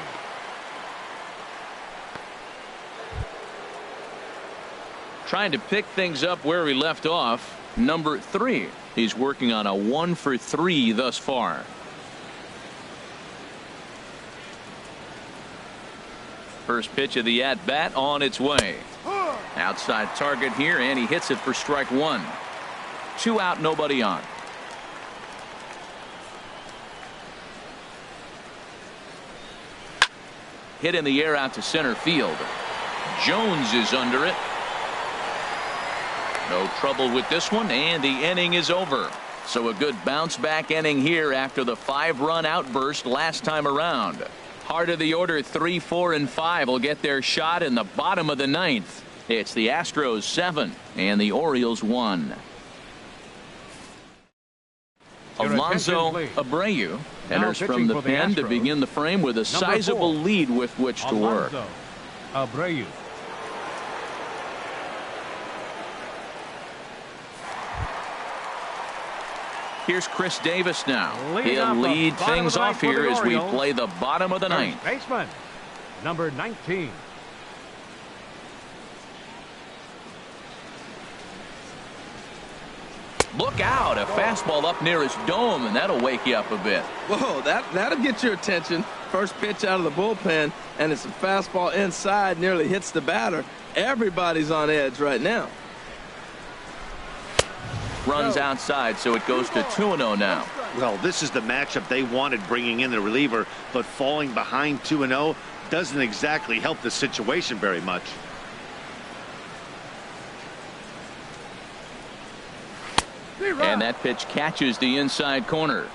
Trying to pick things up where he left off. Number 3. He's working on a 1 for 3 thus far. First pitch of the at-bat on its way. Outside target here, and he hits it for strike 1. 2 out, nobody on. Hit in the air out to center field. Jones is under it. No trouble with this one, and the inning is over. So a good bounce back inning here after the 5-run outburst last time around. Heart of the order, 3, 4, and 5 will get their shot in the bottom of the 9th. It's the Astros 7 and the Orioles 1. Alonso Abreu enters from the pen to begin the frame with a sizable lead with which to work. Abreu. Here's Chris Davis now. He'll lead things off here as we play the bottom of the 9th. Baseman, number 19. Look out, a fastball up near his dome, and that'll wake you up a bit. Whoa, that'll get your attention. First pitch out of the bullpen, and it's a fastball inside, nearly hits the batter. Everybody's on edge right now. Runs outside, so it goes to 2-0 now. Well, this is the matchup they wanted, bringing in the reliever, but falling behind 2-0 doesn't exactly help the situation very much. And that pitch catches the inside corner.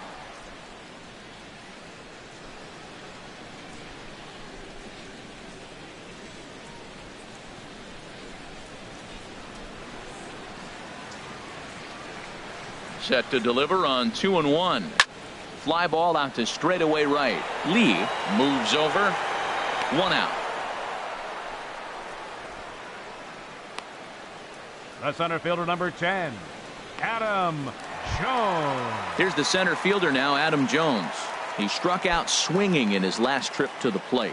Set to deliver on 2-1. Fly ball out to straightaway right. Lee moves over. 1 out. The center fielder, number 10, Adam Jones. Here's the center fielder now, Adam Jones. He struck out swinging in his last trip to the plate.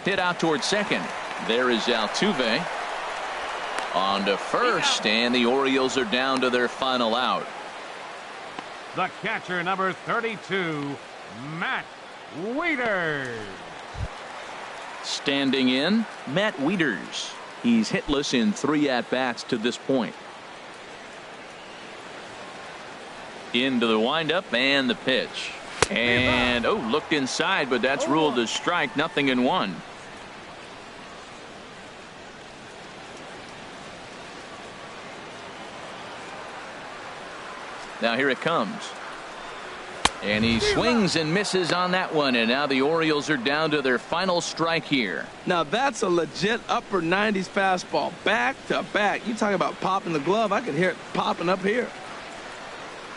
Hit out towards second. There is Altuve. On to first, and the Orioles are down to their final out. The catcher, number 32, Matt Wieters. Standing in, Matt Wieters. He's hitless in 3 at-bats to this point. Into the windup and the pitch. And, looked inside, but that's ruled a strike. 0-1. Now here it comes. And he swings and misses on that one, and now the Orioles are down to their final strike here. Now that's a legit upper 90s fastball, back to back. You talk about popping the glove, I can hear it popping up here.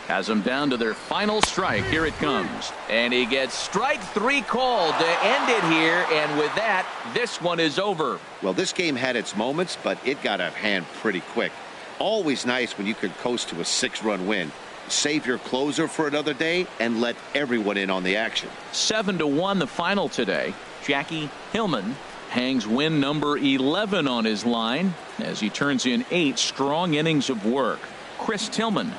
Has them down to their final strike. Here it comes. And he gets strike 3 called to end it here, and with that, this one is over. Well, this game had its moments, but it got out of hand pretty quick. Always nice when you could coast to a 6-run win. Save your closer for another day and let everyone in on the action. 7-1 the final today. Jackie Hillman hangs win number 11 on his line as he turns in 8 strong innings of work. Chris Tillman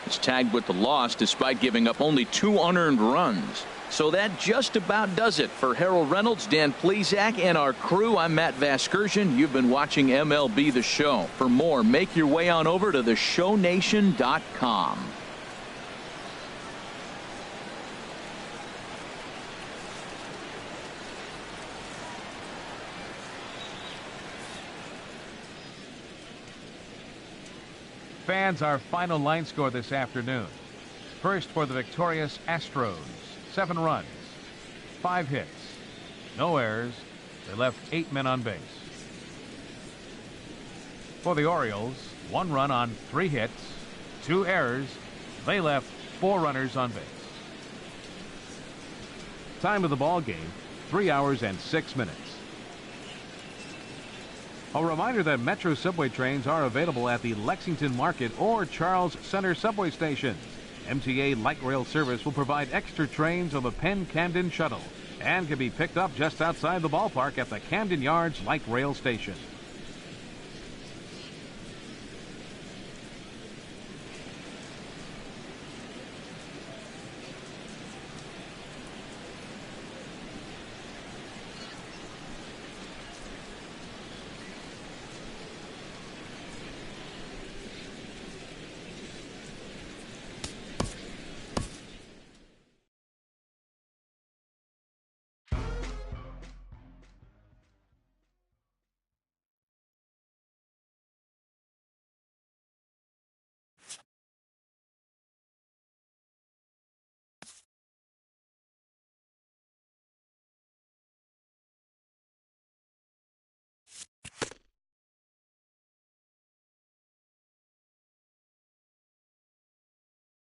is tagged with the loss despite giving up only 2 unearned runs. So that just about does it for Harold Reynolds, Dan Plesac, and our crew. I'm Matt Vasgersian. You've been watching MLB The Show. For more, make your way on over to theshownation.com. Fans, our final line score this afternoon. First for the victorious Astros, 7 runs, 5 hits, no errors. They left 8 men on base. For the Orioles, 1 run on 3 hits, 2 errors. They left 4 runners on base. Time of the ball game, 3 hours and 6 minutes. A reminder that Metro subway trains are available at the Lexington Market or Charles Center subway stations. MTA Light Rail service will provide extra trains on the Penn-Camden Shuttle and can be picked up just outside the ballpark at the Camden Yards Light Rail Station.